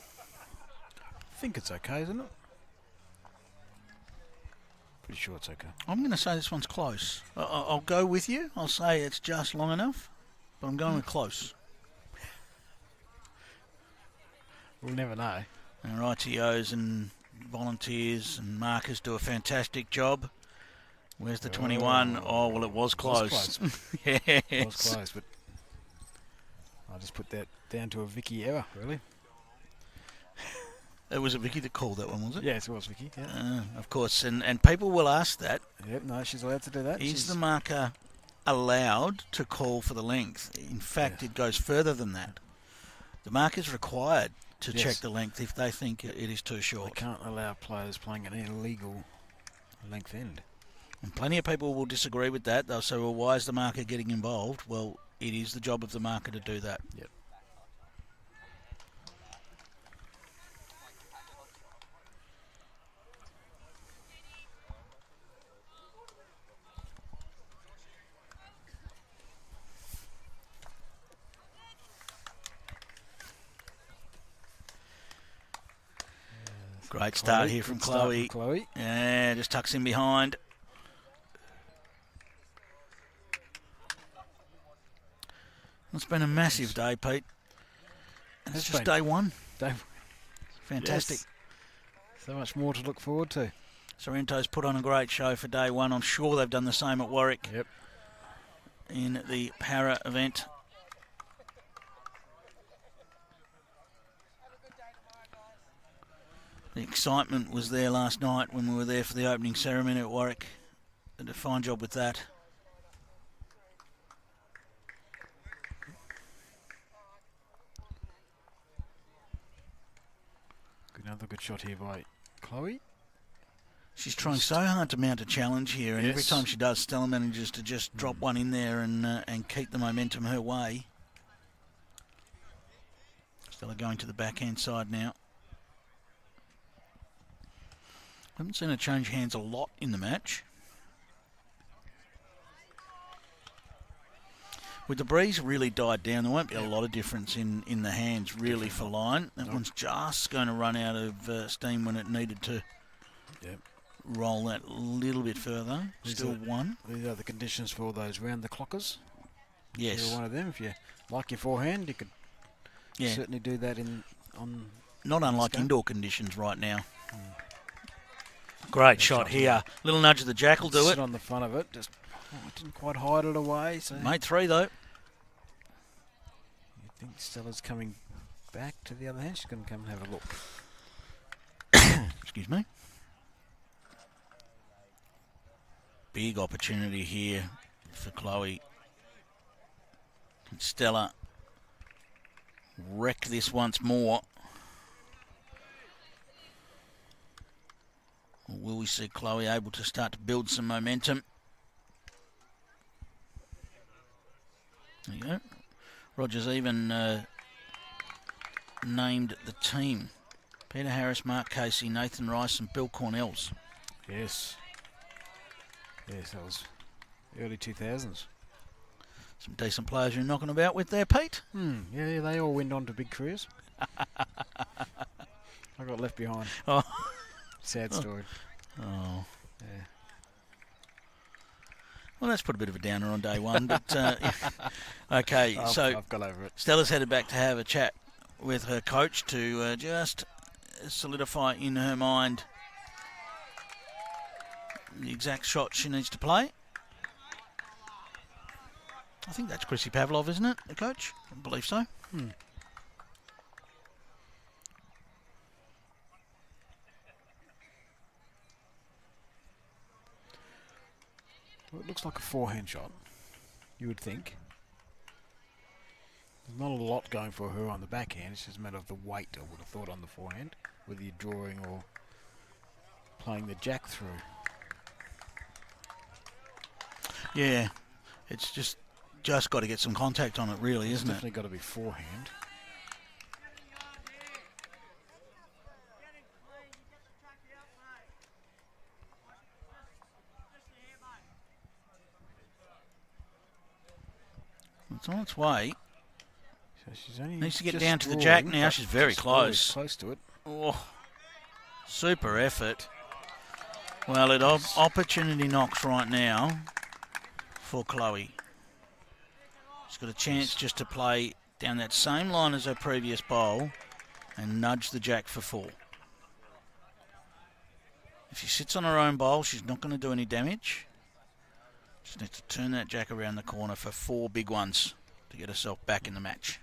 I think it's okay, isn't it? Pretty sure it's okay. I'm going to say this one's close. I'll go with you. I'll say it's just long enough, but I'm going with close. We'll never know. Our ITOs and volunteers and markers do a fantastic job. Where's the 21? Oh, well, it was close. Yes. It was close, but I just put that down to a Vicky error, really. It was Vicky that called that one, was it? Yes, it was Vicky. Yeah. Of course, and people will ask that. Yep, no, she's allowed to do that. Is the marker allowed to call for the length? In fact, it goes further than that. The marker's required to check the length if they think it is too short. They can't allow players playing an illegal length end. And plenty of people will disagree with that. They'll say, well, why is the marker getting involved? Well, it is the job of the marker to do that. Yep. Great start here from Chloe. Yeah, just tucks in behind. It's been a massive day, Pete. And it's just day one. Fantastic. Yes. So much more to look forward to. Sorrento's put on a great show for day one. I'm sure they've done the same at Warwick. Yep. In the para event. The excitement was there last night when we were there for the opening ceremony at Warwick. Did a fine job with that. Another good shot here by Chloe. She's trying so hard to mount a challenge here, and every time she does, Stella manages to just drop one in there and keep the momentum her way. Stella going to the backhand side now. Haven't seen her change hands a lot in the match. With the breeze really died down, there won't be a lot of difference in the hands really for line. That one's just going to run out of steam when it needed to roll that a little bit further. Still one. These are the conditions for all those round-the-clockers. Yes. You're one of them. If you like your forehand, you could certainly do that on. Not unlike indoor conditions right now. Great shot here. Little nudge of the jack will do it. Sit on the front of it. Just didn't quite hide it away. So made three though. You think Stella's coming back to the other hand? She's going to come and have a look. Excuse me. Big opportunity here for Chloe. Can Stella wreck this once more? Or will we see Chloe able to start to build some momentum? There you go. Rogers even named the team. Peter Harris, Mark Casey, Nathan Rice and Bill Cornells. Yes. Yes, that was early 2000s. Some decent players you're knocking about with there, Pete. Yeah, they all went on to big careers. I got left behind. Oh. Sad story. Oh. Yeah. Well, that's put a bit of a downer on day one, but okay. I've got over it. Stella's headed back to have a chat with her coach to just solidify in her mind the exact shot she needs to play. I think that's Chrissy Pavlov, isn't it, the coach? I believe so. Well, it looks like a forehand shot, you would think. There's not a lot going for her on the backhand. It's just a matter of the weight, I would have thought, on the forehand, whether you're drawing or playing the jack through. Yeah, it's just got to get some contact on it, really, isn't it? Definitely got to be forehand. It's on its way. So she's only Needs to get just down to the drawing, jack now. but She's very just close. Close to it. Oh, super effort. Well, it opportunity knocks right now for Chloe. She's got a chance just to play down that same line as her previous bowl and nudge the jack for 4. If she sits on her own bowl, she's not going to do any damage. Just needs to turn that jack around the corner for 4 big ones to get herself back in the match.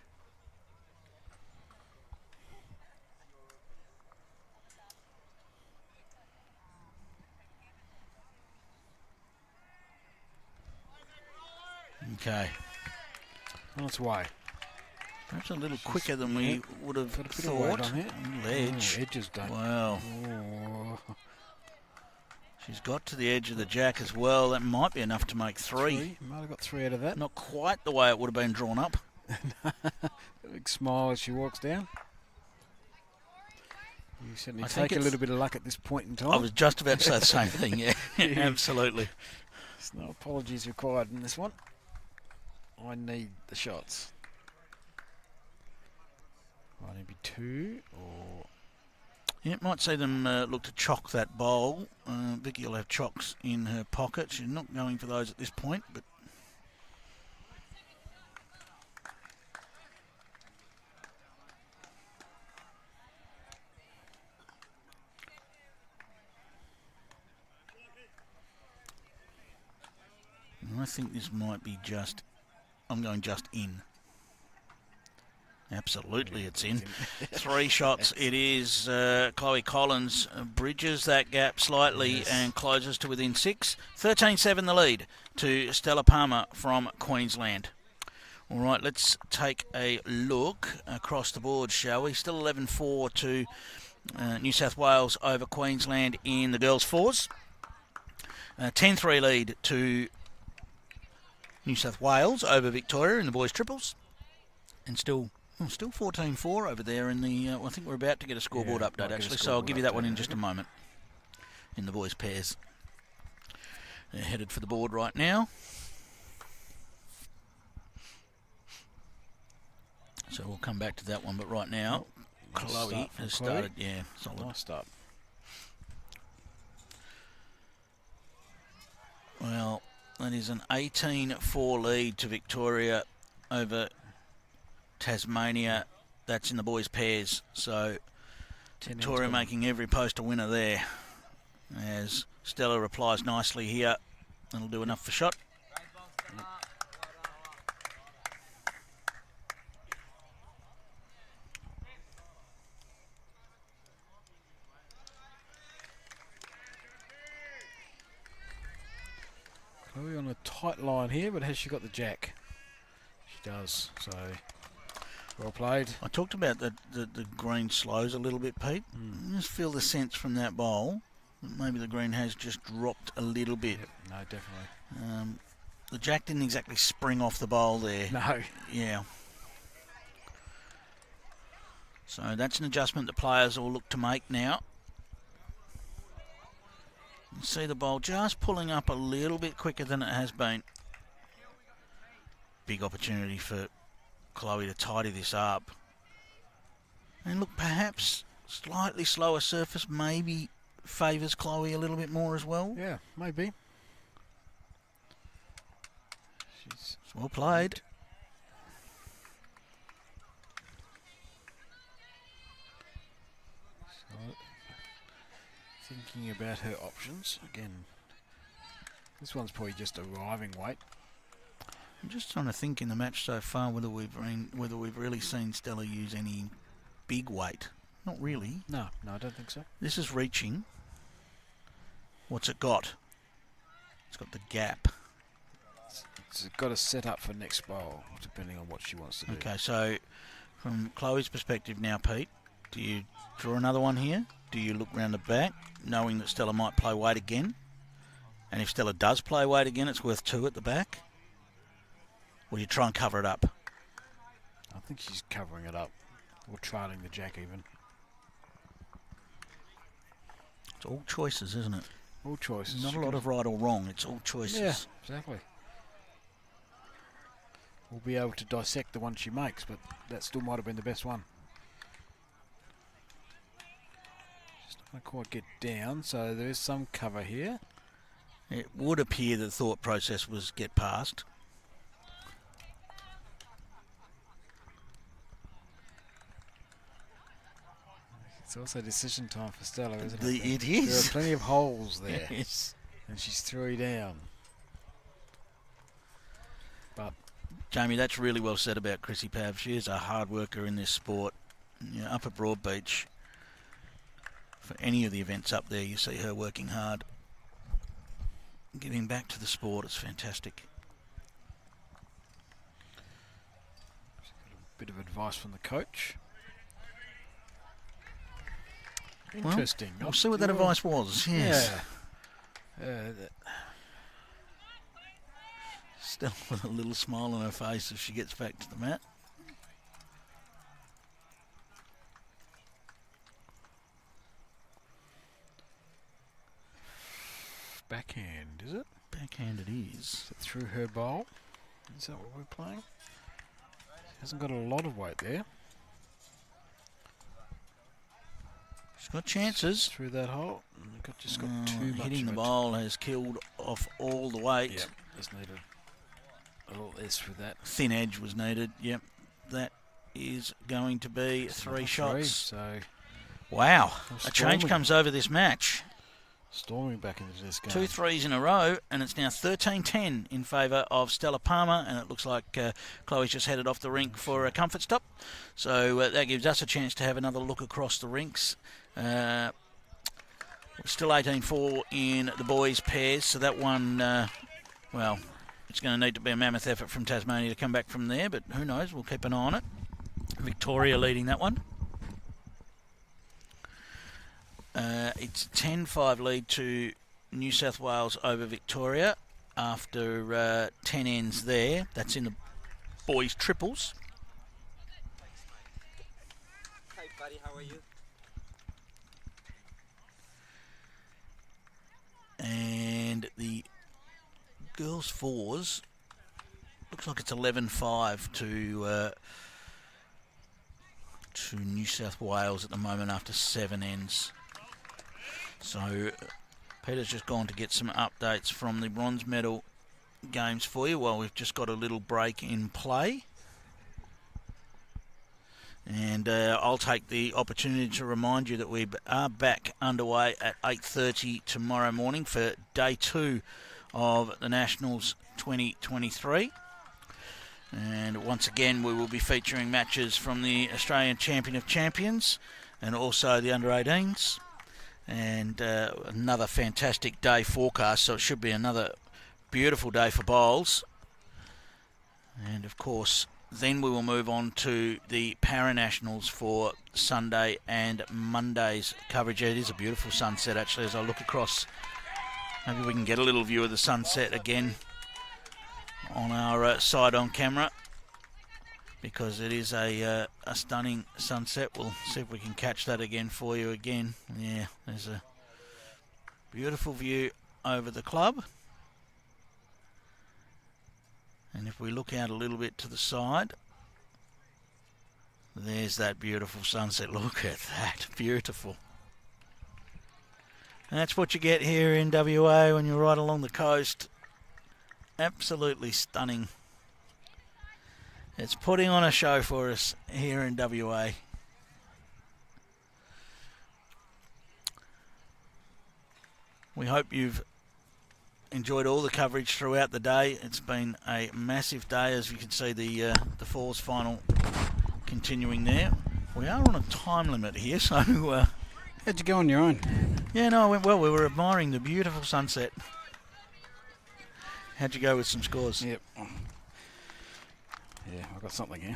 Okay. On its way. Perhaps a little quicker than we would have thought. Ledge. Edges don't. Wow. Oh. She's got to the edge of the jack as well. That might be enough to make 3. Might have got 3 out of that. Not quite the way it would have been drawn up. Big smile as she walks down. You certainly I take a little bit of luck at this point in time. I was just about to say the same thing, yeah. Absolutely. There's no apologies required in this one. I need the shots. Might it be 2 or... Yeah, it might see them look to chock that bowl. Vicky will have chocks in her pocket. She's not going for those at this point, but... I think this might be just... I'm going just in. Absolutely, it's in. 3 shots it is. Chloe Collins bridges that gap slightly and closes to within 6. 13-7 the lead to Stella Palmer from Queensland. All right, let's take a look across the board, shall we? Still 11-4 to New South Wales over Queensland in the girls' 4s. 10-3 lead to New South Wales over Victoria in the boys' triples. And still 14-4 over there in the... I think we're about to get a scoreboard update, actually, so I'll give you that one in just a moment. In the boys' pairs. They're headed for the board right now. So we'll come back to that one, but right now, Chloe has started. Yeah, solid. Nice start. Well, that is an 18-4 lead to Victoria over Tasmania. That's in the boys' pairs. So Victoria making every post a winner there. As Stella replies nicely here. That'll do enough for shot. Chloe on a tight line here, but has she got the jack? She does, so well played. I talked about the green slows a little bit, Pete. I just feel the sense from that bowl that maybe the green has just dropped a little bit. Yep, no, definitely. The jack didn't exactly spring off the bowl there. No. Yeah. So that's an adjustment the players will look to make now. You see the bowl just pulling up a little bit quicker than it has been. Big opportunity for Chloe to tidy this up. And look, perhaps slightly slower surface maybe favours Chloe a little bit more as well. Yeah, maybe. It's well played. So, thinking about her options again. This one's probably just arriving weight. I'm just trying to think in the match so far whether we've really seen Stella use any big weight. Not really. No, I don't think so. This is reaching. What's it got? It's got the gap. It's got to set up for next bowl, depending on what she wants to do. Okay, so from Chloe's perspective now, Pete, do you draw another one here? Do you look round the back, knowing that Stella might play weight again? And if Stella does play weight again, it's worth 2 at the back. Or you try and cover it up? I think she's covering it up, or trailing the jack even. It's all choices, isn't it? All choices. Not a lot of right or wrong. It's all choices. Yeah, exactly. We'll be able to dissect the one she makes, but that still might have been the best one. Just not going to quite get down, so there is some cover here. It would appear the thought process was get past. It's also decision time for Stella, isn't it? It is. There are plenty of holes there. Yes. And she's 3 down. But Jamie, that's really well said about Chrissy Pav. She is a hard worker in this sport. You know, up at Broadbeach, for any of the events up there, you see her working hard. Giving back to the sport is fantastic. she's got a bit of advice from the coach. Interesting. We'll see what that advice was. Yes. Yeah. Still with a little smile on her face as she gets back to the mat. Backhand, is it? Backhand it is. Is it through her bowl? Is that what we're playing? She hasn't got a lot of weight there. She's got chances. Through that hole. Just got too much hitting the of it. bowl has killed off all the weight. Yep, just needed a little S for that. Thin edge was needed. Yep, that is going to be It's 3 another shots. 3, so Wow, a Storming. change comes over this match. storming back into this game. 2 threes in a row, and it's now 13-10 in favour of Stella Palmer, and it looks like Chloe's just headed off the rink for a comfort stop. So that gives us a chance to have another look across the rinks. Still 18-4 in the boys' pairs, so that one, well, it's going to need to be a mammoth effort from Tasmania to come back from there, but who knows, we'll keep an eye on it. Victoria leading that one. It's a 10-5 lead to New South Wales over Victoria after 10 ends there. That's in the boys' triples. Hi buddy, how are you? And the girls' fours, looks like it's 11-5 to New South Wales at the moment after 7 ends. So Peter's just gone to get some updates from the bronze medal games for you while we've just got a little break in play. And I'll take the opportunity to remind you that we are back underway at 8:30 tomorrow morning for day 2 of the Nationals 2023. And once again, we will be featuring matches from the Australian Champion of Champions and also the under-18s. And another fantastic day forecast, so it should be another beautiful day for bowls. And of course, then we will move on to the Para-Nationals for Sunday and Monday's coverage. It is a beautiful sunset, actually, as I look across. Maybe we can get a little view of the sunset again on our side on camera, because it is a stunning sunset. We'll see if we can catch that again for you again. Yeah, there's a beautiful view over the club. And if we look out a little bit to the side, there's that beautiful sunset. Look at that, beautiful. And that's what you get here in WA when you're right along the coast. Absolutely stunning. It's putting on a show for us here in WA. We hope you've enjoyed all the coverage throughout the day. It's been a massive day, as you can see the Falls final continuing there. We are on a time limit here, so How'd you go on your own? yeah, no, it went well. We were admiring the beautiful sunset. How'd you go with some scores? Yep. Yeah, I've got something here.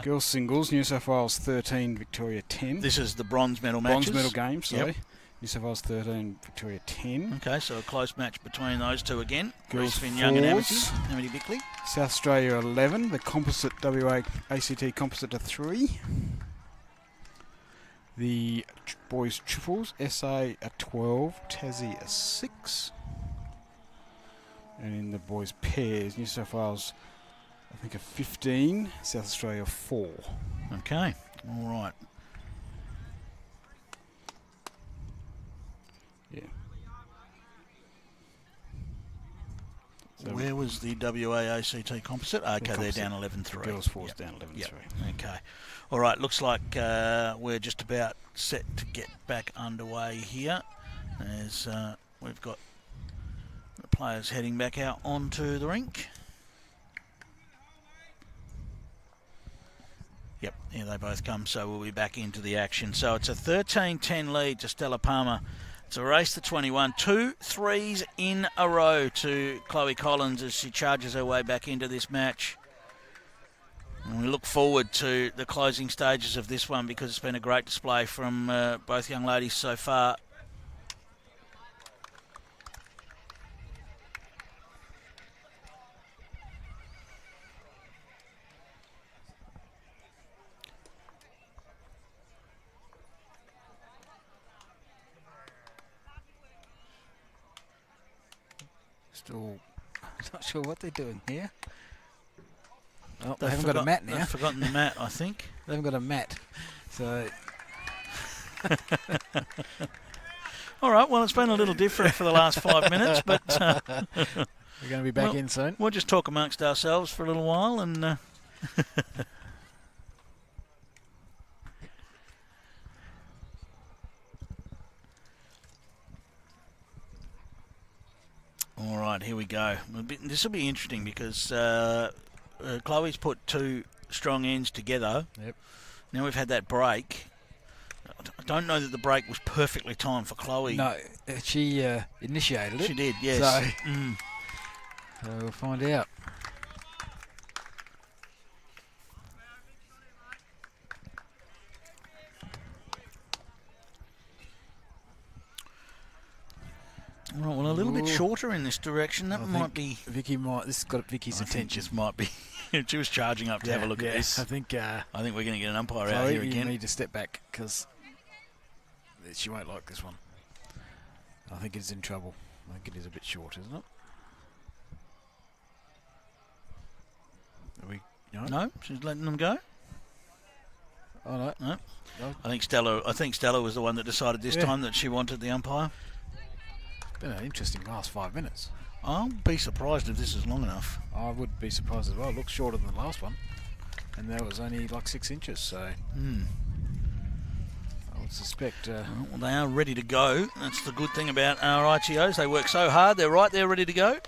Girls singles, New South Wales 13, Victoria 10. This is the bronze medal matches. Bronze medal games, sorry. Yep. New South Wales 13, Victoria 10. Okay, so a close match between those two again. Girls Reese Young and fours. Amity Bickley. South Australia 11, the composite WA ACT composite 3. The boys triples, SA 12, Tassie 6. And in the boys pairs, New South Wales, I think 15, South Australia 4. Okay, all right. Yeah. So where was the WAACT composite? Okay, they're down 11-3. Girls force down 11-3. Yep. Okay. All right, looks like we're just about set to get back underway here as we've got the players heading back out onto the rink. Yep, here they both come, so we'll be back into the action. So it's a 13-10 lead to Stella Palmer. It's a race to 21. 2 threes in a row to Chloe Collins as she charges her way back into this match. And we look forward to the closing stages of this one because it's been a great display from both young ladies so far. Still not sure what they're doing here. Oh, they They've haven't got a mat now. They've forgotten the mat, I think. They haven't got a mat. So All right, well, it's been a little different for the last 5 minutes, but we're going to be back in soon. We'll just talk amongst ourselves for a little while and... All right, here we go. This will be interesting because Chloe's put 2 strong ends together. Yep. Now we've had that break. I don't know that the break was perfectly timed for Chloe. No, she initiated it. She did, yes. So we'll find out. All right, well, a little bit shorter in this direction. That might be... Vicky might... This has got Vicky's attention. This might be... She was charging up to have a look at this. I think we're going to get an umpire Chloe, out here again. You need to step back because she won't like this one. I think it's in trouble. I think it is a bit short, isn't it? Are we... No, she's letting them go. Oh, no. No. I think Stella was the one that decided this time that she wanted the umpire. It's been an interesting last 5 minutes. I'll be surprised if this is long enough. I would be surprised as well. It looks shorter than the last one. And that was only like 6 inches, so... I would suspect... well, they are ready to go. That's the good thing about our ITOs. They work so hard. They're right there ready to go.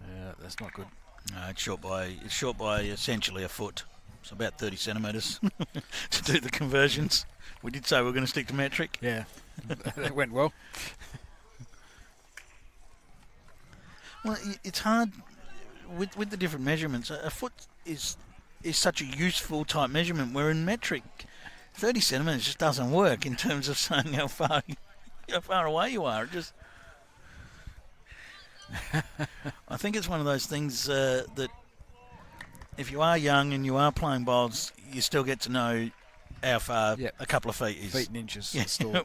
Yeah, that's not good. No, it's short by essentially a foot. It's about 30 centimetres to do the conversions. We did say we were going to stick to metric. Yeah, that went well. Well, it's hard with the different measurements. A foot is such a useful type measurement, where in metric, 30 centimetres just doesn't work in terms of saying how far away you are. It just... I think it's one of those things that if you are young and you are playing bowls, you still get to know how far a couple of feet is. Feet and inches still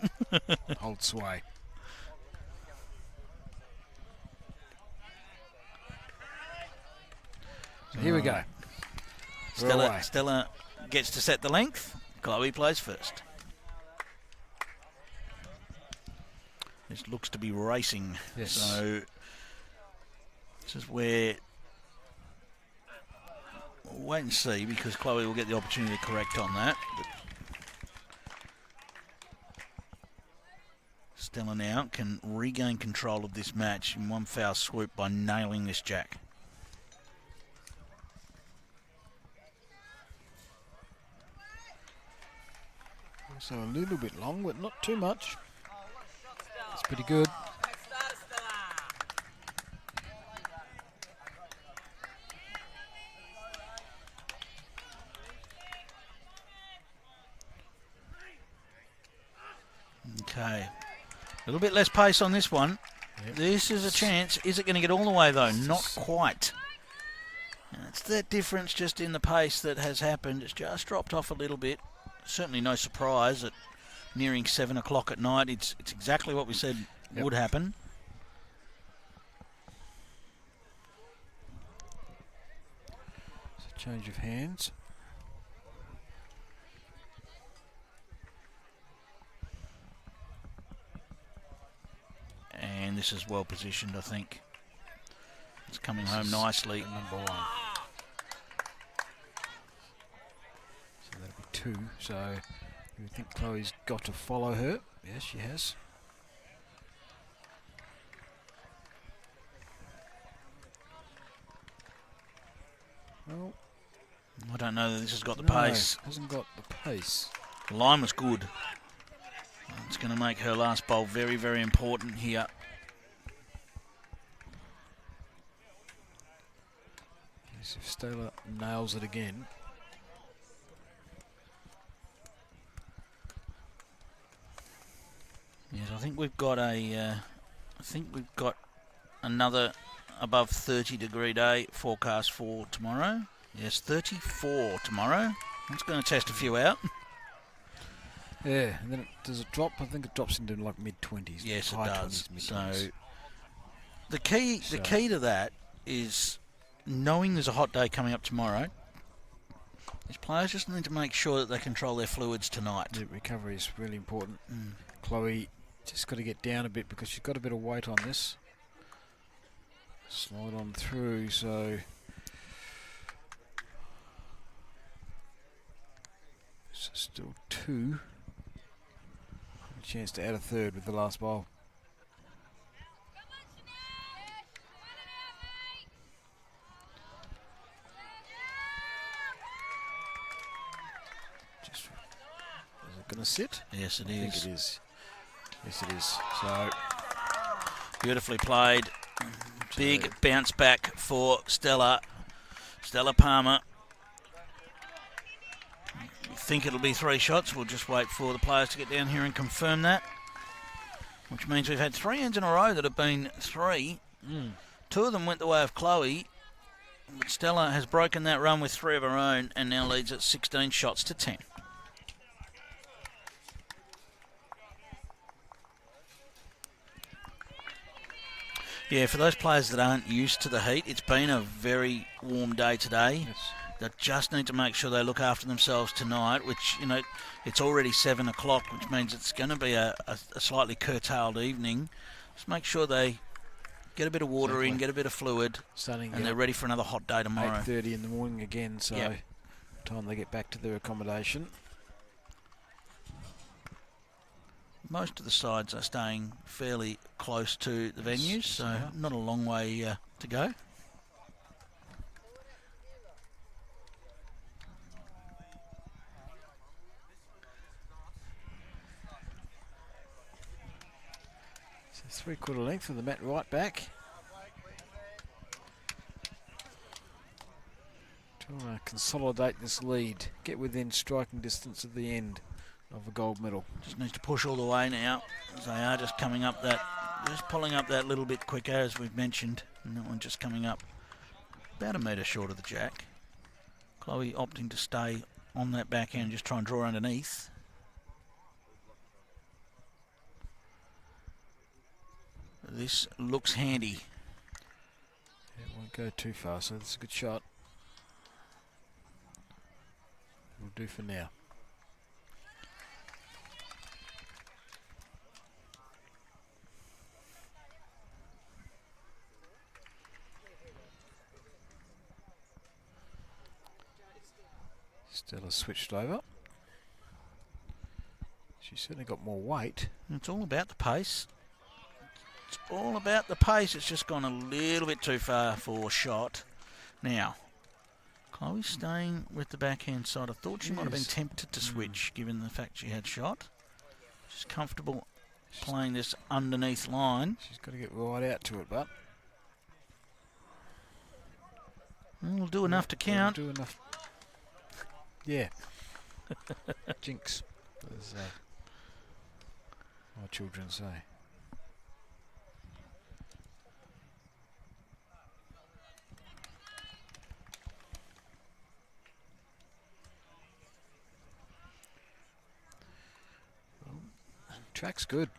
hold sway. So here we go. Stella gets to set the length. Chloe plays first. This looks to be racing. Yes. So this is where we'll wait and see, because Chloe will get the opportunity to correct on that. But Stella now can regain control of this match in one foul swoop by nailing this jack. So a little bit long, but not too much. It's pretty good. A little bit less pace on this one. Yep. This is a chance. Is it going to get all the way, though? Not quite. And it's that difference just in the pace that has happened. It's just dropped off a little bit. Certainly no surprise at nearing 7 o'clock at night. It's exactly what we said would happen. It's a change of hands. And this is well positioned, I think. It's coming home nicely. Number 1. So that'll be 2. So you would think Chloe's got to follow her. Yes, she has. Well, I don't know that this has got the no, pace. Hasn't got the pace. The line was good. It's going to make her last bowl very, very important here. Yes, if Stella nails it again. Yes, I think we've got another above 30-degree day forecast for tomorrow. Yes, 34 tomorrow. That's going to test a few out. Yeah, and then does it drop? I think it drops into like mid-20s. Yes, it high does. 20s, So mid-20s. the key to that is knowing there's a hot day coming up tomorrow. These players just need to make sure that they control their fluids tonight. The recovery is really important. Chloe just got to get down a bit because she's got a bit of weight on this. Slide on through, so still 2. A chance to add a 3rd with the last bowl. Just, is it going to sit? Yes, it I think is. it is. Yes, it is. So Beautifully played. Big bounce back for Stella. Stella Palmer. We think it'll be 3 shots. We'll just wait for the players to get down here and confirm that. Which means we've had 3 ends in a row that have been 3. 2 of them went the way of Chloe. But Stella has broken that run with 3 of her own and now leads at 16 shots to 10. Yeah, for those players that aren't used to the heat, it's been a very warm day today. yes. They just need to make sure they look after themselves tonight, which, you know, it's already 7 o'clock, which means it's going to be a slightly curtailed evening. Just make sure they get a bit of water in, get a bit of fluid, Starting and they're ready for another hot day tomorrow. 8:30 in the morning again, so Yep. time they get back to their accommodation. Most of the sides are staying fairly close to the venues, so not a long way to go. So 3/4 length of the mat right back. To consolidate this lead, get within striking distance of the end of a gold medal. Just needs to push all the way now, as they are just coming up that, just pulling up that little bit quicker, as we've mentioned. And that one just coming up about a metre short of the jack. Chloe opting to stay on that backhand, just try and draw underneath. This looks handy. It won't go too far, so that's a good shot. Will do for now. Stella switched over. She's certainly got more weight. It's all about the pace. It's all about the pace. It's just gone a little bit too far for shot. Now, Chloe's staying with the backhand side. I thought she might have been tempted to switch, given the fact she had shot. She's comfortable playing this underneath line. She's got to get right out to it, but We'll do enough to count. Do enough. Yeah. Jinx, as my children say. Track's good.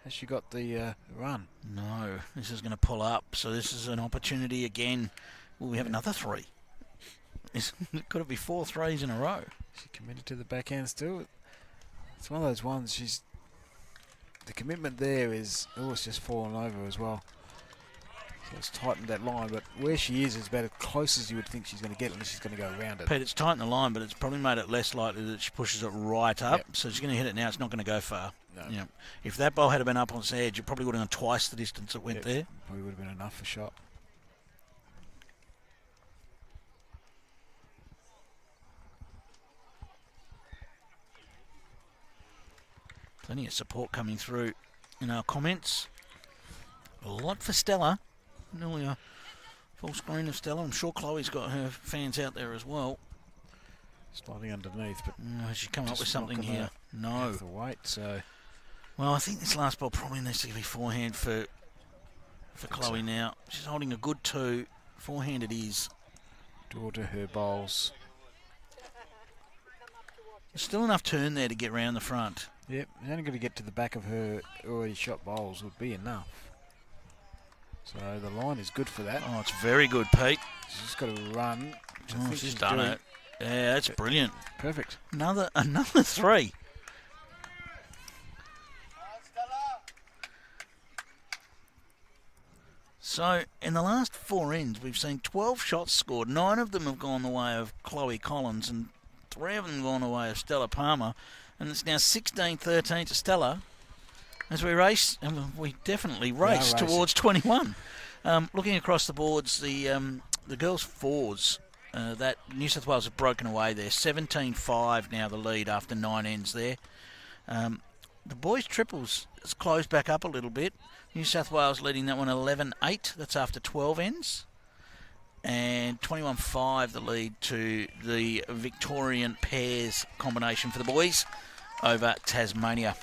Has she got the run? No, this is going to pull up. So this is an opportunity again. Will we have another 3? Could it be 4 threes in a row? She committed to the backhand still. It's one of those ones. The commitment there is. Oh, it's just fallen over as well. So it's tightened that line, but where she is about as close as you would think she's going to get, unless she's going to go around it. Pete, it's tightened the line, but it's probably made it less likely that she pushes it right up. Yep. So she's going to hit it now. It's not going to go far. No. Yeah. If that ball had been up on its edge, it probably would have gone twice the distance it went Yep. there. Probably would have been enough for shot. Plenty of support coming through in our comments. A lot for Stella. Nearly a full screen of Stella. I'm sure Chloe's got her fans out there as well. Slightly underneath, but Has she come up just with something not gonna here? No. have the weight, so Well, I think this last ball probably needs to be forehand for Chloe so. now. She's holding a good 2. Forehand it is. draw to her bowls. There's still enough turn there to get round the front. Yep, she's only got to get to the back of her already shot bowls would be enough. So the line is good for that. Oh, it's very good, Pete. She's just got to run. Which I Oh, think she's done doing. it. Yeah, that's brilliant. Perfect. Another 3. So, in the last 4 ends, we've seen 12 shots scored. 9 of them have gone the way of Chloe Collins, and 3 of them have gone the way of Stella Palmer. And it's now 16-13 to Stella as we race, and we definitely race towards 21. Looking across the boards, the girls' 4s, that New South Wales have broken away there. 17-5 now the lead after 9 ends there. The boys' triples has closed back up a little bit. New South Wales leading that one 11-8. That's after 12 ends. And 21-5 the lead to the Victorian pairs combination for the boys over Tasmania.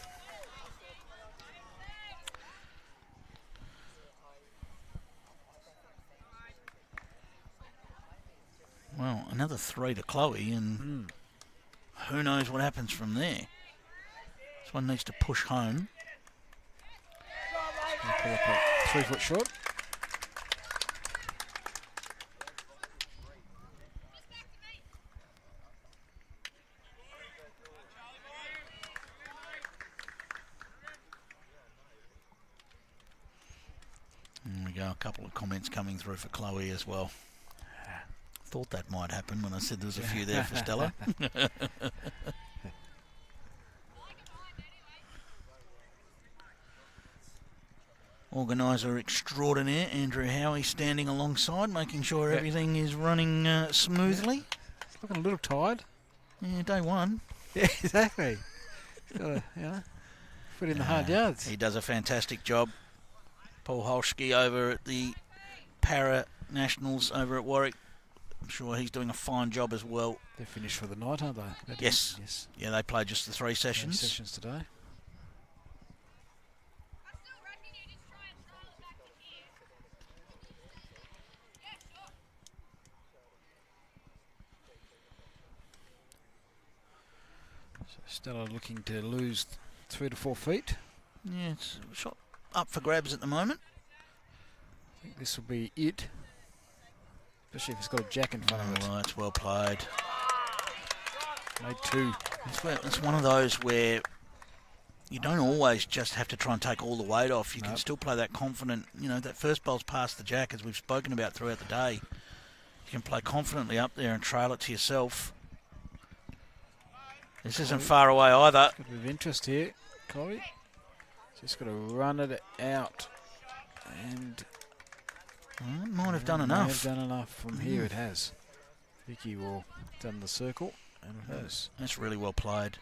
Well, another 3 to Chloe, and who knows what happens from there. This one needs to push home. Pull up a 3 foot short. There we go, a couple of comments coming through for Chloe as well. Thought that might happen when I said there was a few there for Stella. Organiser extraordinaire Andrew Howie standing alongside, making sure everything is running smoothly. It's looking a little tired. Yeah, day 1. Yeah, exactly. Got to, put in the hard yards. He does a fantastic job. Paul Holschke over at the Para Nationals over at Warwick. I'm sure he's doing a fine job as well. They're finished for the night, aren't they? Yes. Yes. Yeah, they played just the 3 sessions. 3 sessions today. So Stella looking to lose 3 to 4 feet. Yeah, it's a shot up for grabs at the moment. I think this will be it. Especially if it's got a jack in front of it. Well, it's well played. Made 2. It's one of those where you don't always just have to try and take all the weight off. You can Nope. still play that confident. You know, that first bowl's past the jack, as we've spoken about throughout the day. You can play confidently up there and trail it to yourself. This isn't far away either. Got a bit of interest here, Chloe. Just got to run it out. And Well, it might have done may enough. have done enough from here, it has. Vicky will done the circle, and it has. That's really well played.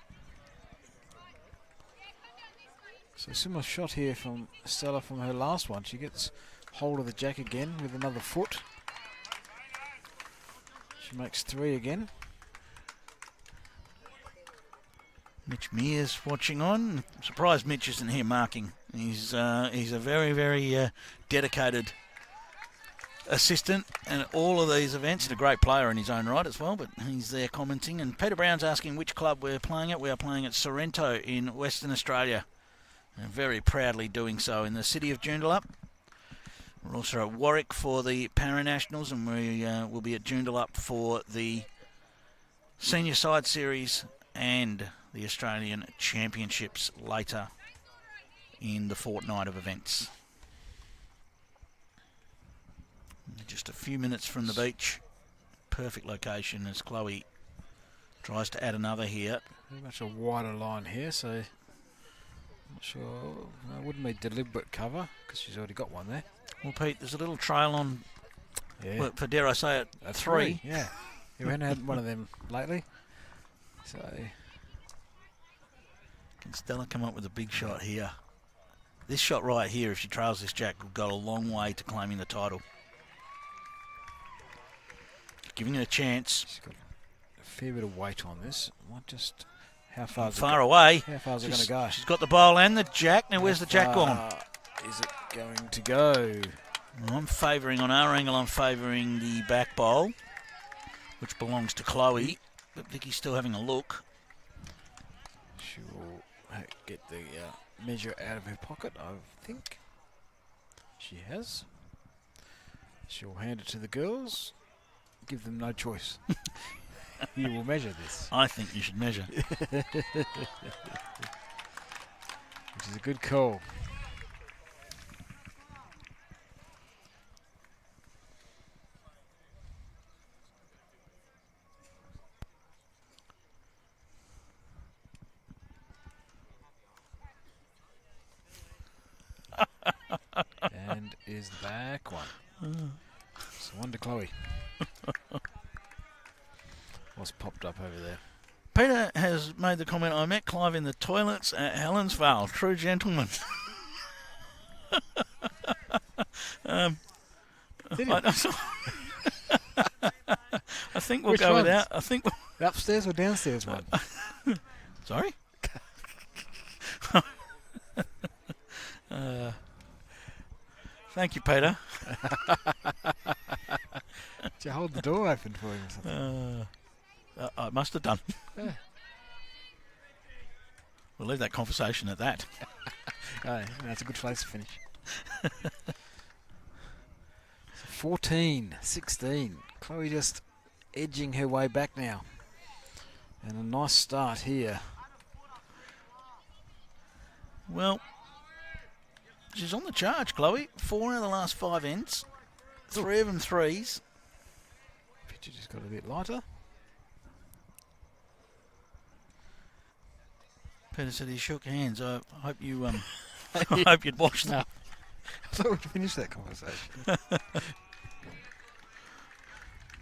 So similar shot here from Stella from her last one. She gets hold of the jack again with another foot. She makes 3 again. Mitch Mears watching on. I'm surprised Mitch isn't here marking. He's a very, very dedicated assistant and all of these events. He's a great player in his own right as well, but he's there commenting. And Peter Brown's asking which club we're playing at. We are playing at Sorrento in Western Australia. And very proudly doing so in the city of Joondalup. We're also at Warwick for the Para-Nationals, and we will be at Joondalup for the Senior Side Series and the Australian Championships later in the fortnight of events. Just a few minutes from the beach. Perfect location as Chloe tries to add another here. Very much a wider line here, so I'm not sure. It wouldn't be deliberate cover because she's already got one there. Well, Pete, there's a little trail on, Yeah. for dare I say it, A three. Yeah. You haven't had one of them lately. So Can Stella come up with a big shot here? This shot right here, if she trails this jack, will go a long way to claiming the title. Giving it a chance. she's got a fair bit of weight on this. Might just how far Away. How far is it going to go? She's got the bowl and the jack. Now, where's the jack gone? Is it going to go? Well, I'm favouring, on our angle, I'm favouring the back bowl, which belongs to Chloe. But Vicky's still having a look. She will get the measure out of her pocket, I think. She has. She'll hand it to the girls. Give them no choice. You will measure this. I think you should measure. Which is a good call. And is the back one. So one to Chloe. What's popped up over there? Peter has made the comment, I met Clive in the toilets at Helensvale. True gentleman. Did you? I think we'll Which go ones? without. I think. The upstairs or downstairs one? Sorry? Thank you, Peter. Did you hold the door open for him or something? I must have done. Yeah. We'll leave that conversation at that. Oh, that's a good place to finish. 14-16. Chloe just edging her way back now. And a nice start here. Well, she's on the charge, Chloe. 4 out of the last 5 ends. 3 of them threes. Pitcher just got a bit lighter. Peter said he shook hands. I hope you I hope you'd watched that. I thought we'd finished that conversation.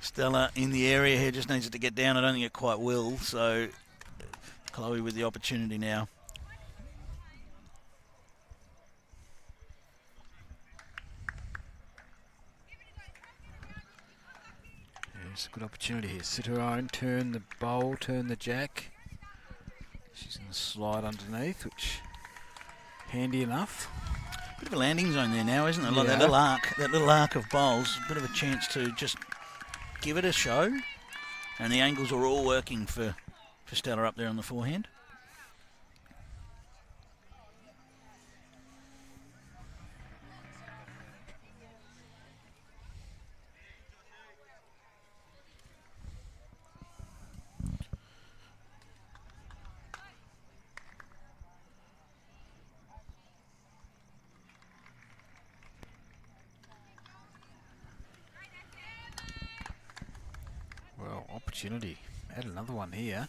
Stella in the area here just needs it to get down. I don't think it quite will. So Chloe with the opportunity now. It's a good opportunity here. Sit her own, turn the bowl, turn the jack. She's going to slide underneath, which handy enough. Bit of a landing zone there now, isn't it? Like Yeah. that little arc of bowls. A bit of a chance to just give it a show. And the angles are all working for Stella up there on the forehand. Well, opportunity. Add another one here.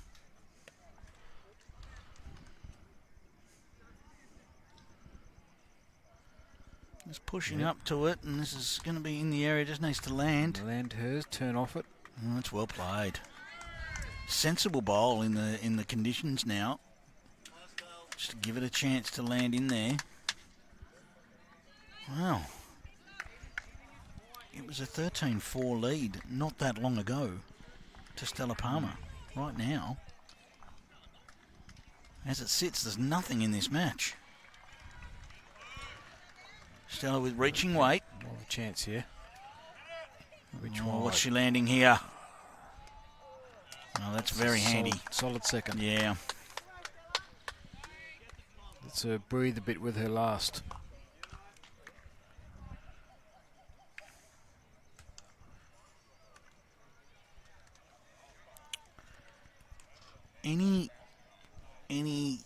Just pushing Yep. up to it, and this is going to be in the area. Just needs to land. Land hers, turn off it. Oh, it's well played. Sensible bowl in the conditions now. Just to give it a chance to land in there. Wow. It was a 13-4 lead not that long ago to Stella Palmer. Right now, as it sits, there's nothing in this match. Stella with reaching weight. More of a chance here. Which Oh, one? what's she landing here? Oh, that's very handy. Solid second. Yeah. Let's breathe a bit with her last. Any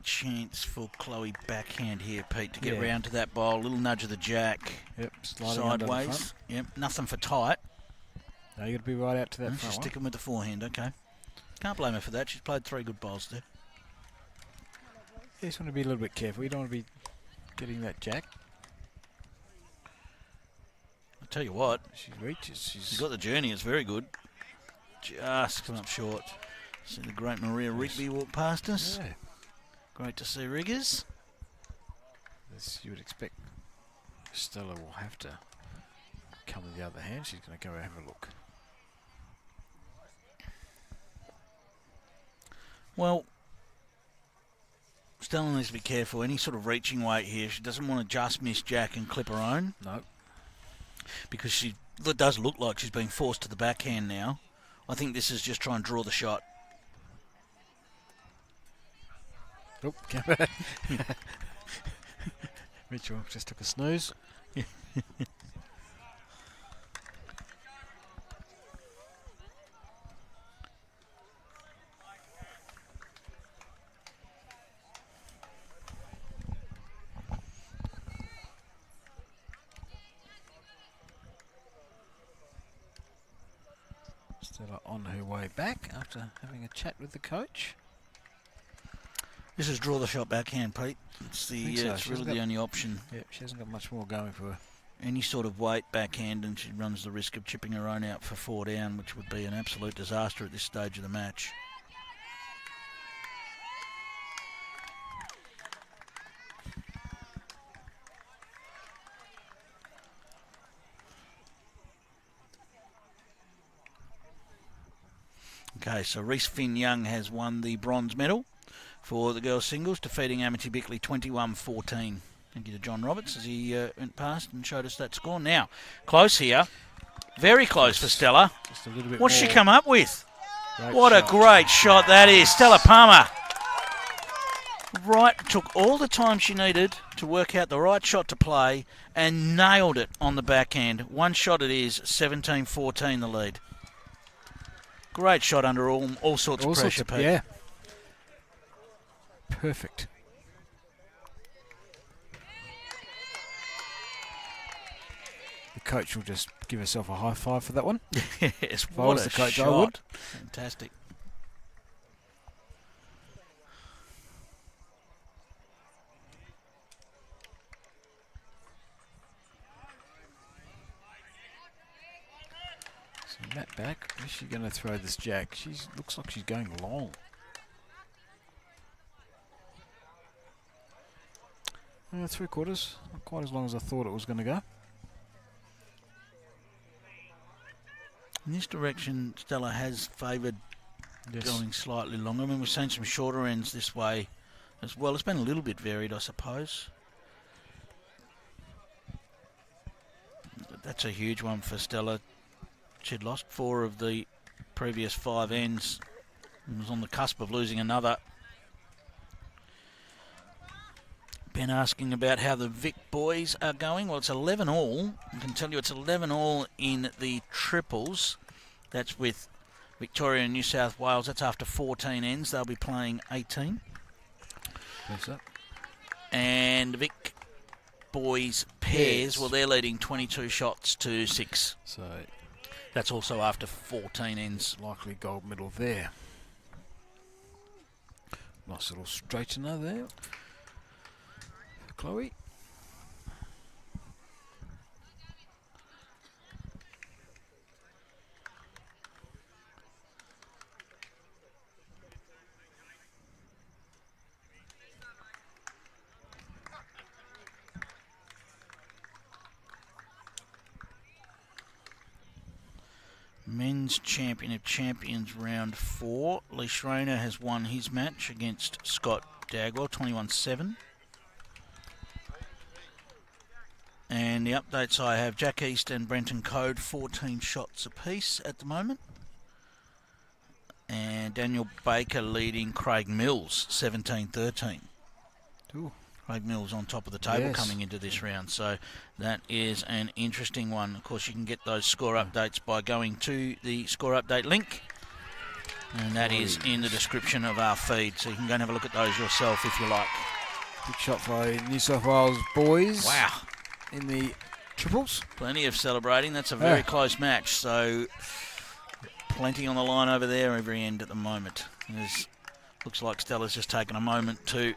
chance for Chloe backhand here, Pete, to get round to that bowl? Little nudge of the jack. Yep, sliding under the sideways. front. Yep, nothing for tight. No, you got to be right out to that front She's one. sticking with the forehand. Okay, can't blame her for that. She's played 3 good bowls there. You just want to be a little bit careful. You don't want to be getting that jack. I tell you what, She reaches. she's got the journey. It's very good. Just come up short. See the great Maria Rigby walk past us. Yeah. Great to see Riggers. As you would expect, Stella will have to come with the other hand. She's going to go have a look. Well, Stella needs to be careful. Any sort of reaching weight here, she doesn't want to just miss jack and clip her own. No. Because it does look like she's being forced to the backhand now. I think this is just trying to draw the shot. Oh, Mitchell just took a snooze. Stella on her way back after having a chat with the coach. This is draw the shot backhand, Pete. It's it's really the only option. Yep, she hasn't got much more going for her. Any sort of weight backhand, and she runs the risk of chipping her own out for 4 down, which would be an absolute disaster at this stage of the match. Okay, so Reese Finn Young has won the bronze medal for the girls' singles, defeating Amity Bickley 21-14. Thank you to John Roberts as he went past and showed us that score. Now, close here. Very close for Stella. Just a little bit What's more. she come up with? What a great shot that is. Stella Palmer. Right, took all the time she needed to work out the right shot to play and nailed it on the backhand. One shot it is, 17-14 the lead. Great shot under all sorts of pressure, Pete. Yeah. Perfect. The coach will just give herself a high five for that one. Yes, If I what was a the coach, I shot. would. Fantastic. So Matt back. Is she going to throw this jack? She looks like she's going long. 3/4. Not quite as long as I thought it was going to go. In this direction, Stella has favoured going slightly longer. I mean, we've seen some shorter ends this way as well. It's been a little bit varied, I suppose. That's a huge one for Stella. She'd lost 4 of the previous 5 ends and was on the cusp of losing another. Ben asking about how the Vic boys are going. Well, it's 11 all. I can tell you it's 11 all in the triples. That's with Victoria and New South Wales. That's after 14 ends. They'll be playing 18. What's that? And Vic boys pairs, well, they're leading 22 shots to 6. So That's also after 14 ends. likely gold medal there. Nice little straightener there. Chloe. Men's Champion of Champions round 4. Lee Schreiner has won his match against Scott Dagwell, 21-7. And the updates I have, Jack East and Brenton Code, 14 shots apiece at the moment. And Daniel Baker leading Craig Mills 17-13. Ooh. Craig Mills on top of the table Yes. coming into this round. So that is an interesting one. Of course, you can get those score updates by going to the score update link. And that is in the description of our feed. So you can go and have a look at those yourself if you like. Good shot by New South Wales boys. Wow. In the triples. Plenty of celebrating. That's a very close match. So plenty on the line over there every end at the moment. Looks like Stella's just taken a moment to...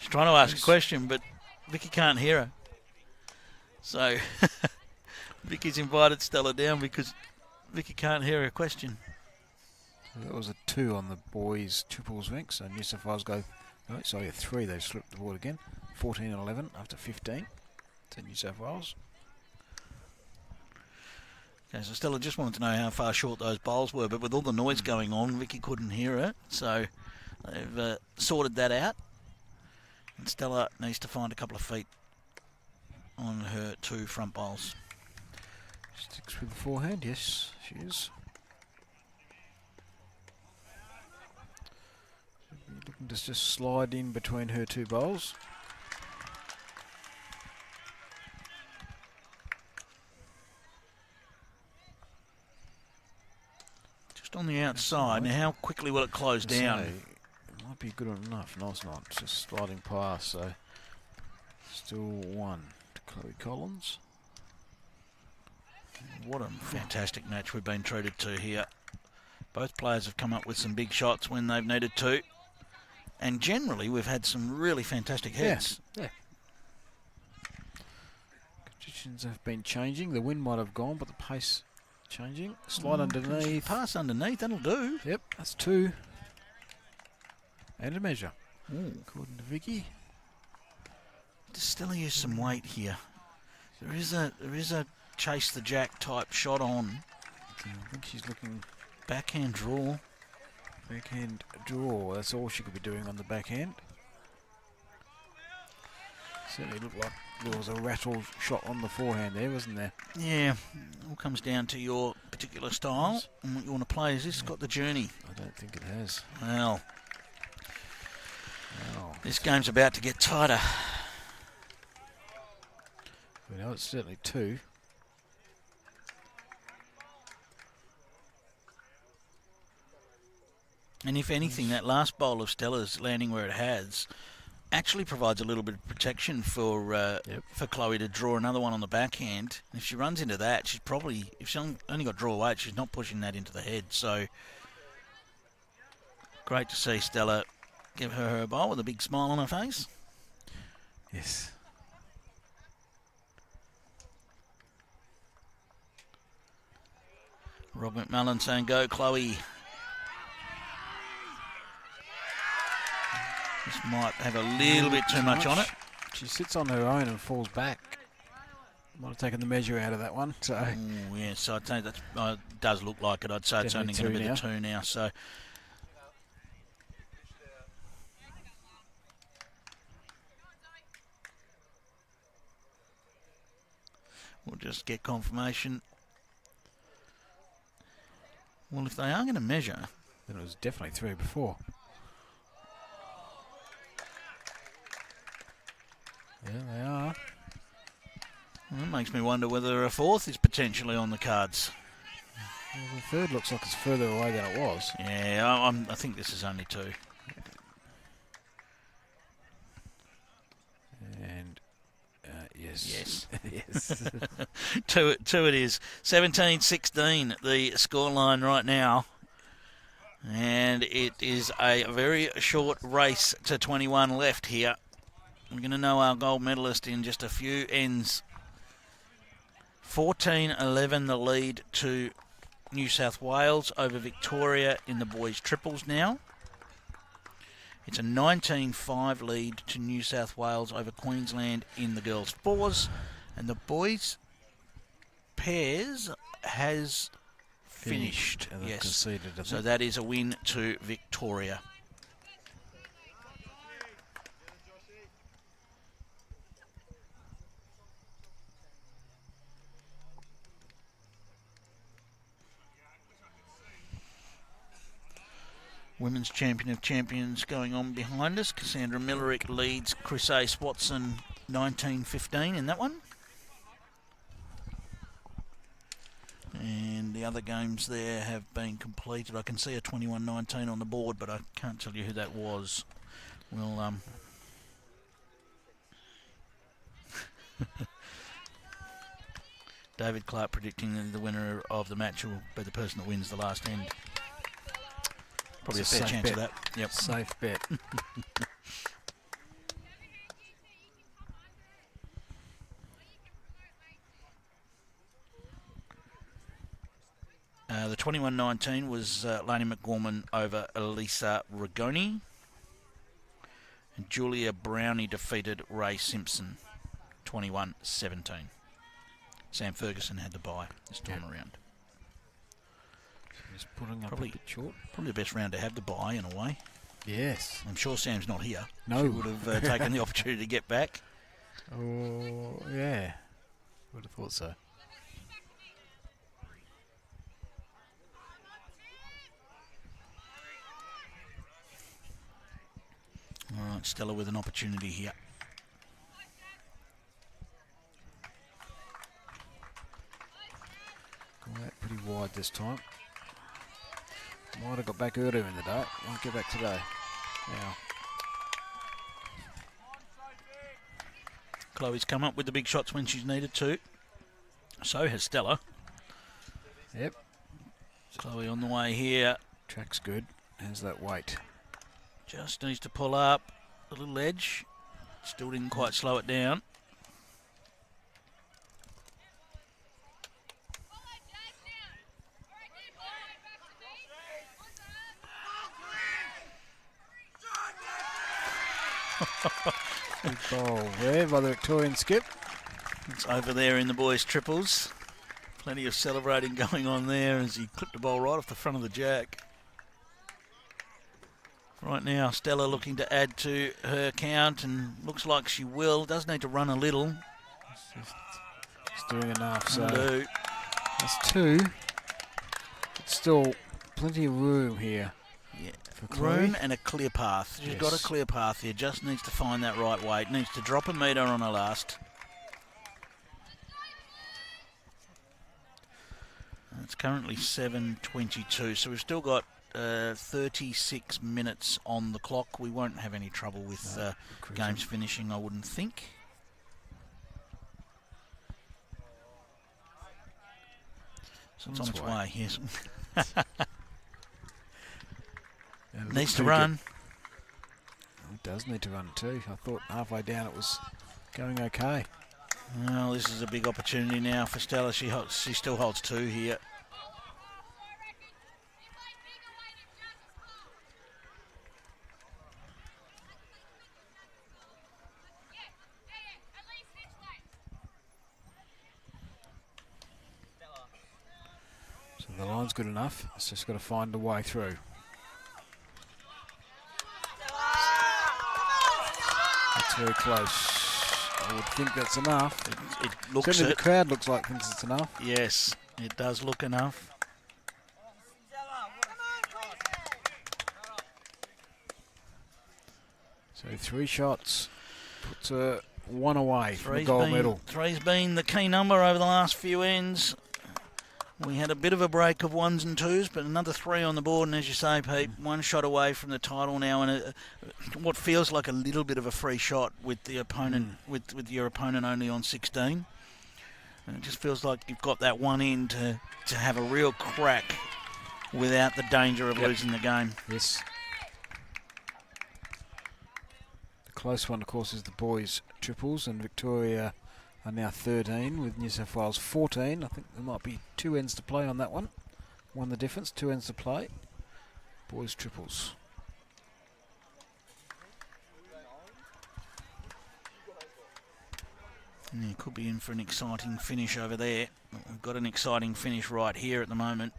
She's trying to ask a question, but Vicky can't hear her. So Vicky's invited Stella down because Vicky can't hear her question. That was a 2 on the boys' triples rank, so New South Wales go... Oh, sorry, a 3. They slipped the board again. 14-11 after 15 to New South Wales. Okay, so Stella just wanted to know how far short those bowls were, but with all the noise going on, Vicky couldn't hear her. So they've sorted that out. And Stella needs to find a couple of feet on her 2 front bowls. Sticks with the forehand, yes, she is. Looking to just slide in between her 2 bowls. Just on the outside. Now, how quickly will it close down? It might be good enough. No, it's not. It's just sliding past, so still 1 to Chloe Collins. What a fantastic match we've been treated to here. Both players have come up with some big shots when they've needed to. And generally, we've had some really fantastic hits. Yeah. Conditions have been changing. The wind might have gone, but the pace changing. Slide underneath. Pass underneath, that'll do. Yep, that's 2. And a measure. Ooh. According to Vicky. Just still use some weight here. There is a chase the jack type shot on. I think she's looking backhand draw. Backhand draw. That's all she could be doing on the backhand. Certainly looked like there was a rattle shot on the forehand there, wasn't there? Yeah, it all comes down to your particular style and what you want to play. Has this got the journey? I don't think it has. Well, this game's about to get tighter. We know it's certainly 2. And if anything, that last bowl of Stella's landing where it has actually provides a little bit of protection for Chloe to draw another one on the backhand. And if she runs into that, she's probably, if she's only got draw weight, she's not pushing that into the head. So great to see Stella give her bowl with a big smile on her face. Yes. Rob McMullen saying, go Chloe. This might have a little bit too much on it. She sits on her own and falls back. Might have taken the measure out of that one. So. Ooh, yeah, so I'd say that does look like it. I'd say it's only going to be the 2 now. So we'll just get confirmation. Well, if they are going to measure, then it was definitely 3 before. Yeah, they are. Well, that makes me wonder whether a 4th is potentially on the cards. Well, the 3rd looks like it's further away than it was. Yeah, I think this is only 2. And yes. Yes. 2 it is. 17-16, the scoreline right now. And it is a very short race to 21 left here. We're going to know our gold medalist in just a few ends. 14-11 the lead to New South Wales over Victoria in the boys' triples now. It's a 19-5 lead to New South Wales over Queensland in the girls' fours. And the boys' pairs has finished. Yes. Conceded, so that is a win to Victoria. Women's Champion of Champions going on behind us. Cassandra Millerick leads Chris Ace Watson 19-15 in that one. And the other games there have been completed. I can see a 21-19 on the board, but I can't tell you who that was. We'll David Clark predicting that the winner of the match will be the person that wins the last end. Probably a fair chance bet. of that. Yep. Safe bet. The 21-19 was Lainey McGorman over Elisa Rigoni. And Julia Brownie defeated Ray Simpson 21-17. Sam Ferguson had the bye this time around. Just putting up Probably a bit short. Probably the best round to have the bye in a way. Yes. I'm sure Sam's not here. No. She would have taken the opportunity to get back. Oh, yeah. Would have thought so. All right, Stella with an opportunity here. Gone out pretty wide this time. Might have got back earlier in the day. Won't get back today. Now. Chloe's come up with the big shots when she's needed to. So has Stella. Yep. Chloe on the way here. Track's good. How's that weight? Just needs to pull up a little edge. Still didn't quite slow it down. Good ball there by the Victorian skip. It's over there in the boys' triples. Plenty of celebrating going on there as he clipped the ball right off the front of the jack. Right now, Stella looking to add to her count, and looks like she will. Does need to run a little. It's doing enough, so Do. that's two. But still plenty of room here. Yeah. For Chloe. Room and a clear path. She's got a Yes. clear path here. Just needs to find that right weight. Needs to drop a metre on her last. It's currently 7:22, so we've still got 36 minutes on the clock. We won't have any trouble with games finishing, I wouldn't think. So it's on its way, yes. Needs to run. It does need to run too. I thought halfway down it was going okay. Well, this is a big opportunity now for Stella. She still holds two here. So the line's good enough. It's just got to find a way through. That's very close. I would think that's enough. It looks Certainly it. the crowd looks like thinks it's enough. Yes, it does look enough. So 3 shots puts one away from the gold medal. Three's been the key number over the last few ends. We had a bit of a break of 1s and 2s, but another 3 on the board, and as you say, Pete, 1 shot away from the title now, and what feels like a little bit of a free shot with the opponent, with your opponent only on 16. And it just feels like you've got that one in to have a real crack without the danger of losing the game. Yes. The close one, of course, is the boys' triples, and Victoria are now 13 with New South Wales 14. I think there might be 2 ends to play on that one. One the difference, 2 ends to play. Boys' triples. Yeah, could be in for an exciting finish over there. We've got an exciting finish right here at the moment.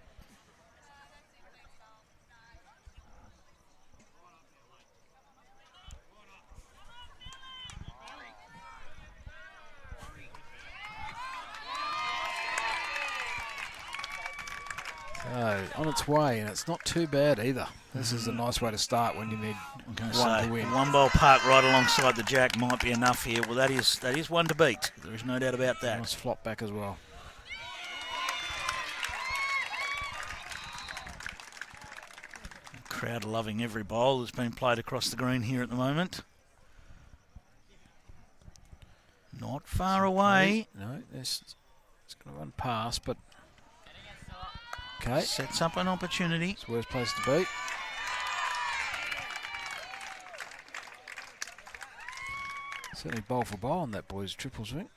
On its way, and it's not too bad either. This is a nice way to start when you need one to win. One bowl park right alongside the jack might be enough here. Well, that is one to beat. There is no doubt about that. Nice flop back as well. Crowd loving every bowl that's been played across the green here at the moment. Not far away. No, it's going to run past, but okay. Sets up an opportunity. It's the worst place to be. Certainly bowl for bowl on that boys' triple swing.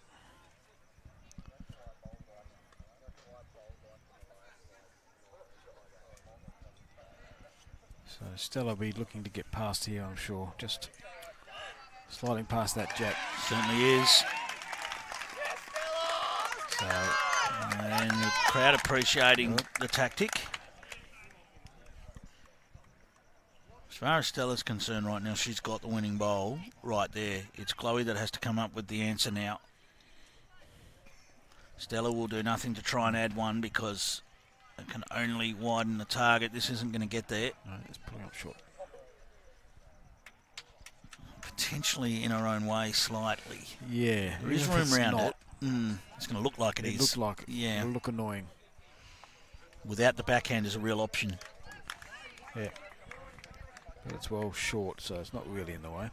So Stella will be looking to get past here, I'm sure. Just sliding past that jack. Certainly is. So, and the crowd appreciating the tactic. As far as Stella's concerned right now, she's got the winning bowl right there. It's Chloe that has to come up with the answer now. Stella will do nothing to try and add one because it can only widen the target. This isn't going to get there. No, it's pulling up short. Potentially in her own way slightly. Yeah. There is room around it. It's going to look like it is. It look like yeah. It'll look annoying. Without the backhand is a real option. Yeah. But it's well short, so it's not really in the way.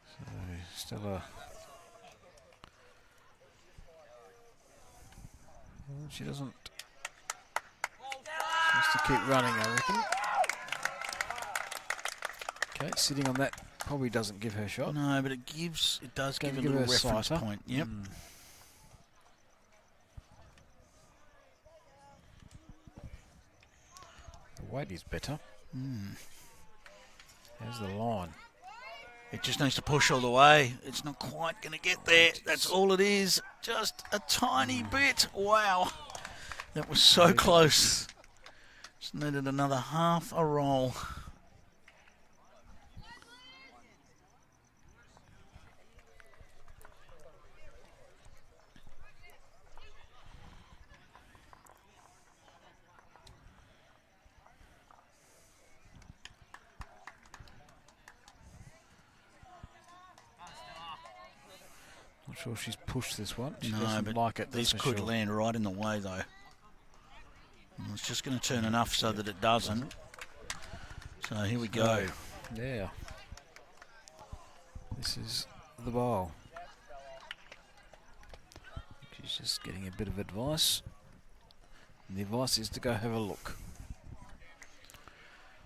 So Stella. Well, she doesn't. She has to keep running, I reckon. Okay, sitting on that probably doesn't give her shot. No, but it does give a little reference point. Yep. The weight is better. There's the line. It just needs to push all the way. It's not quite going to get there. That's all it is. Just a tiny bit. Wow. That was so close. Just needed another half a roll. Not sure she's pushed this one. She no, doesn't but like it. This could land right in the way, though. And it's just going to turn enough so that it doesn't. So here we go. Yeah. This is the bowl. She's just getting a bit of advice. And the advice is to go have a look.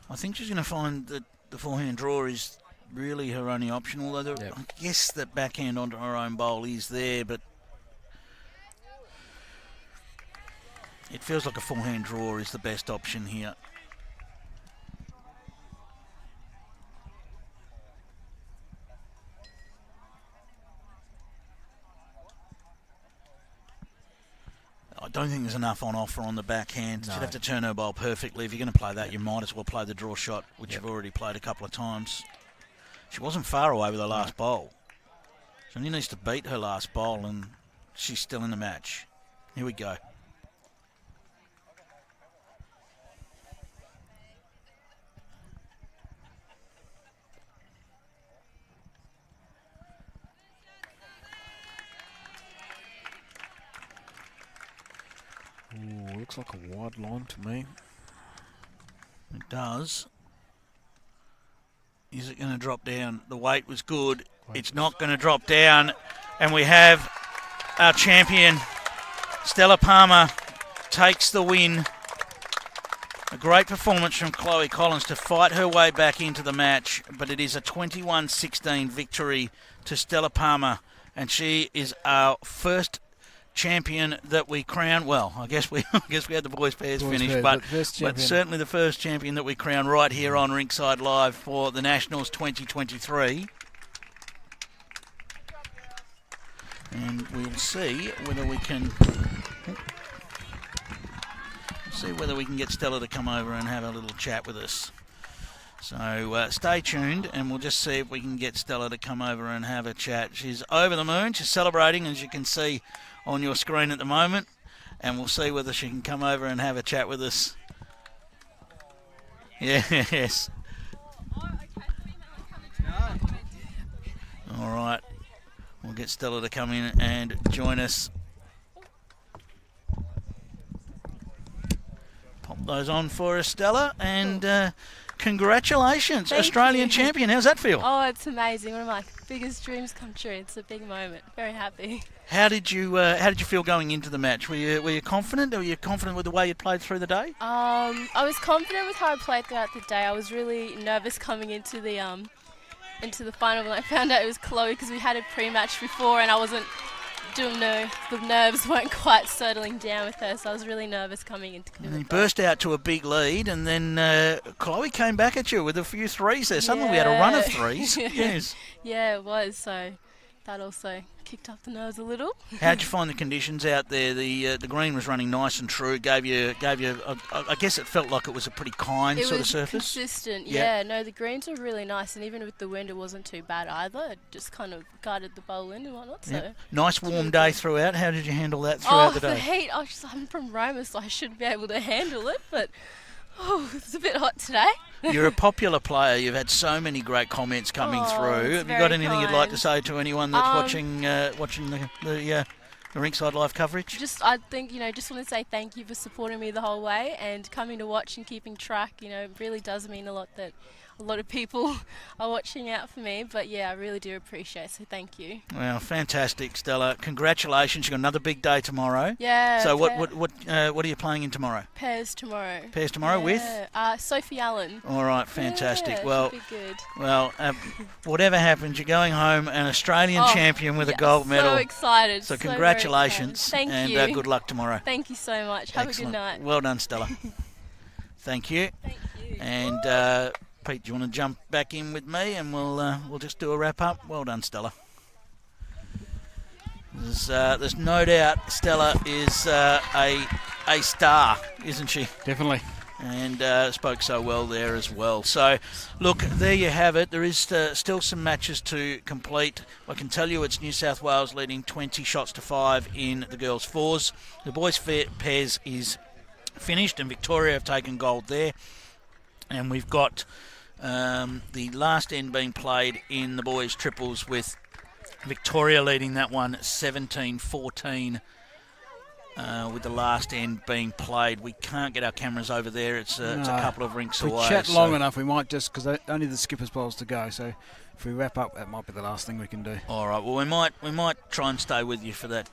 I think she's going to find that the forehand draw is really her only option, although I guess that backhand onto her own bowl is there, but it feels like a forehand draw is the best option here. I don't think there's enough on offer on the backhand. No. She'd have to turn her bowl perfectly. If you're going to play that, you might as well play the draw shot, which you've already played a couple of times. She wasn't far away with her last bowl. She only needs to beat her last bowl, and she's still in the match. Here we go. Ooh, looks like a wide line to me. It does. Is it going to drop down? The weight was good. It's not going to drop down. And we have our champion, Stella Palmer, takes the win. A great performance from Chloe Collins to fight her way back into the match, but it is a 21-16 victory to Stella Palmer, and she is our first champion that we crown. Well, I guess we had the boys pairs finished, but certainly the first champion that we crown right here on Rinkside Live for the Nationals 2023. And we'll see whether we can get Stella to come over and have a little chat with us. So stay tuned, and we'll just see if we can get Stella to come over and have a chat. She's over the moon. She's celebrating, as you can see on your screen at the moment, and we'll see whether she can come over and have a chat with us. Yes. All right. We'll get Stella to come in and join us. Pop those on for us, Stella, and congratulations, Thank Australian you. champion. How's that feel? Oh, it's amazing. One of my biggest dreams come true. It's a big moment. Very happy. How did you feel going into the match? Were you confident? Were you confident with the way you played through the day? I was confident with how I played throughout the day. I was really nervous coming into the final when I found out it was Chloe, because we had a pre-match before and I wasn't the nerves weren't quite settling down with her, so I was really nervous coming into And you burst out to a big lead, and then Chloe came back at you with a few threes there. Suddenly we had a run of threes. Yes. Yeah, it was. So that also kicked up the nerves a little. How'd you find the conditions out there? The green was running nice and true. Gave you. I guess it felt like it was a pretty kind sort of surface. Consistent. Yeah. Yeah. No, the greens were really nice, and even with the wind, it wasn't too bad either. It just kind of guided the bowl in and whatnot. So. Yep. Nice warm day throughout. How did you handle that throughout the day? The heat. I'm from Roma, so I should be able to handle it, but it's a bit hot today. You're a popular player. You've had so many great comments coming through. Have you got anything you'd like to say to anyone that's watching the Rinkside live coverage? I think, just want to say thank you for supporting me the whole way and coming to watch and keeping track. It really does mean a lot that a lot of people are watching out for me. But yeah, I really do appreciate it, so thank you. Well, fantastic, Stella. Congratulations. You've got another big day tomorrow. Yeah. So what are you playing in tomorrow? Pairs tomorrow. Pairs tomorrow with? Sophie Allen. All right, fantastic. Yeah, well, should be good. Well, whatever happens, you're going home an Australian champion with a gold medal. So excited. So congratulations. Thank and, you. And good luck tomorrow. Thank you so much. Have Excellent. a good night. Well done, Stella. Thank you. Thank you. And Pete, do you want to jump back in with me and we'll just do a wrap up? Well done, Stella. There's no doubt Stella is a star, isn't she? Definitely. And spoke so well there as well. So, look, there you have it. There is still some matches to complete. I can tell you it's New South Wales leading 20 shots to 5 in the girls' fours. The boys' pairs is finished, and Victoria have taken gold there. And we've got the last end being played in the boys' triples, with Victoria leading that one 17-14. With the last end being played. We can't get our cameras over there. It's a couple of rinks away. If we chat long enough, we might just, because only the skippers' bowls to go, so if we wrap up, that might be the last thing we can do. All right. Well, we might try and stay with you for that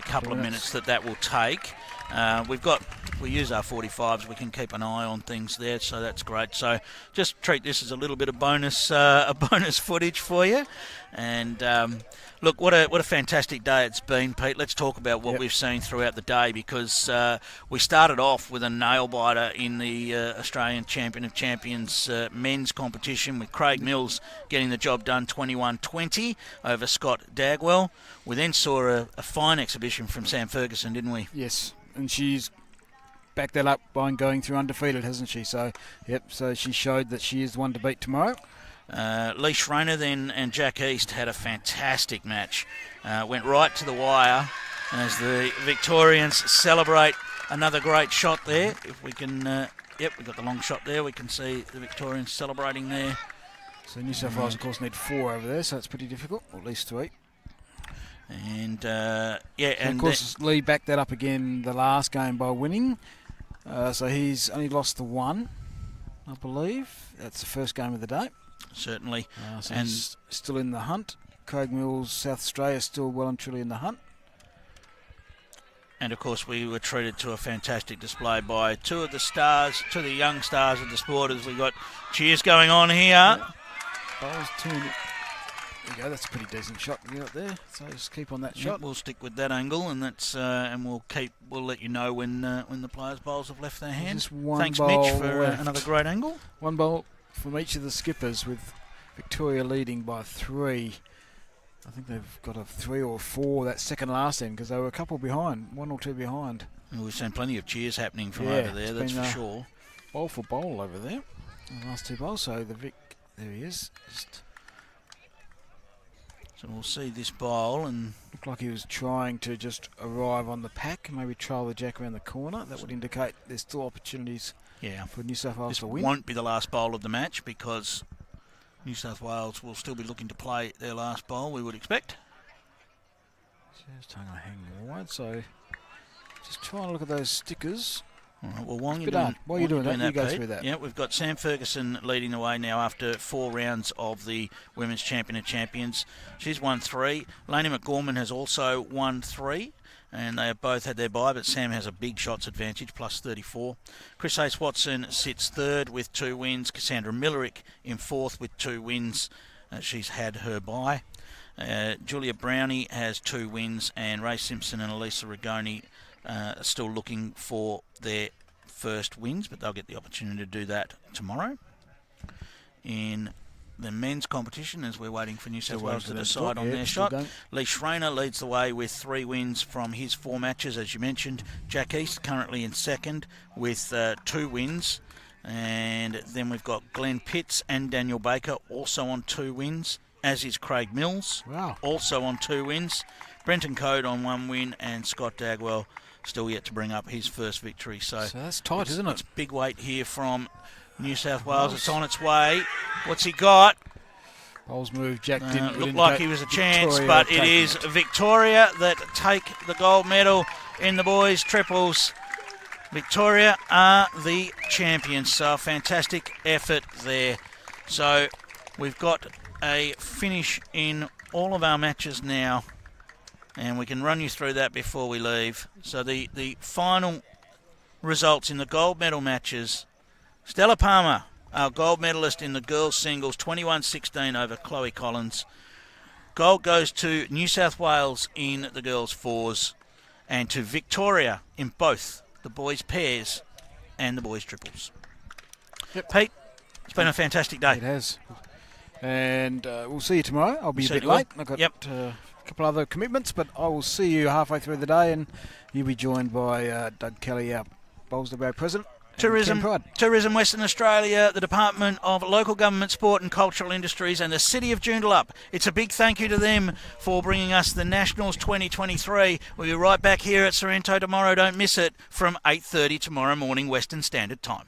couple of minutes that will take. We use our 45s. We can keep an eye on things there, so that's great. So just treat this as a little bit of bonus footage for you. And look, what a fantastic day it's been, Pete. Let's talk about what we've seen throughout the day, because we started off with a nail biter in the Australian Champion of Champions men's competition, with Craig Mills getting the job done 21-20 over Scott Dagwell. We then saw a fine exhibition from Sam Ferguson, didn't we? Yes, and she's backed that up by going through undefeated, hasn't she? So, so she showed that she is the one to beat tomorrow. Lee Schreiner then and Jack East had a fantastic match. Went right to the wire as the Victorians celebrate another great shot there. If we can, we've got the long shot there. We can see the Victorians celebrating there. So New South Wales, of course, need 4 over there, so it's pretty difficult, or at least 3. And of course, Lee backed that up again the last game by winning. So he's only lost the 1, I believe. That's the first game of the day. Certainly. So and he's still in the hunt. Craig Mills, South Australia, still well and truly in the hunt. And of course, we were treated to a fantastic display by two of the young stars of the sport, as we got cheers going on here. Bowls turned. There you go. That's a pretty decent shot to get up there. So just keep on that shot. We'll stick with that angle, and that's and we'll let you know when the players' bowls have left their hands. Thanks, Mitch, for another great angle. 1 bowl from each of the skippers, with Victoria leading by 3. I think they've got a 3 or 4 that second last end, because they were a couple behind, 1 or 2 behind. We've seen plenty of cheers happening from over there, that's for sure. Bowl for bowl over there. The last 2 bowls, so there he is. So we'll see this bowl, and Looked like he was trying to just arrive on the pack, maybe trail the jack around the corner. That would indicate there's still opportunities for New South Wales this to win. won't be the last bowl of the match because New South Wales will still be looking to play their last bowl, we would expect. Just trying to hang wide, so just trying to look at those stickers. All right, well, while you're doing that, you go Pete, through that. Yeah, we've got Sam Ferguson leading the way now after 4 rounds of the Women's Champion of Champions. She's won 3. Lainey McGorman has also won 3, and they have both had their bye, but Sam has a big shots advantage, plus 34. Chris Hayes-Watson sits 3rd with 2 wins. Cassandra Millerick in 4th with 2 wins. She's had her bye. Julia Brownie has 2 wins, and Ray Simpson and Elisa Rigoni are still looking for their first wins, but they'll get the opportunity to do that tomorrow. In the men's competition, as we're waiting for New South Wales to decide on their shot, Lee Schreiner leads the way with 3 wins from his 4 matches, as you mentioned. Jack East currently in 2nd with 2 wins. And then we've got Glenn Pitts and Daniel Baker also on 2 wins, as is Craig Mills, also on 2 wins. Brenton Code on 1 win, and Scott Dagwell still yet to bring up his first victory. So that's tight, isn't it? It's big weight here from New South Wales. It's on its way. What's he got? Bowls move. Jack didn't look like he was a chance, but it is Victoria that take the gold medal in the boys' triples. Victoria are the champions, so a fantastic effort there. So we've got a finish in all of our matches now, and we can run you through that before we leave. So the final results in the gold medal matches: Stella Palmer, our gold medalist in the girls' singles, 21-16 over Chloe Collins. Gold goes to New South Wales in the girls' fours, and to Victoria in both the boys' pairs and the boys' triples. Yep. Pete, it's been a fantastic day. It has. And we'll see you tomorrow. I'll be a bit will. late. I've got a couple other commitments, but I will see you halfway through the day, and you'll be joined by Doug Kelly, our Bowls Bay President. Tourism Western Australia, the Department of Local Government, Sport and Cultural Industries, and the City of Joondalup. It's a big thank you to them for bringing us the Nationals 2023. We'll be right back here at Sorrento tomorrow. Don't miss it, from 8:30 tomorrow morning Western Standard Time.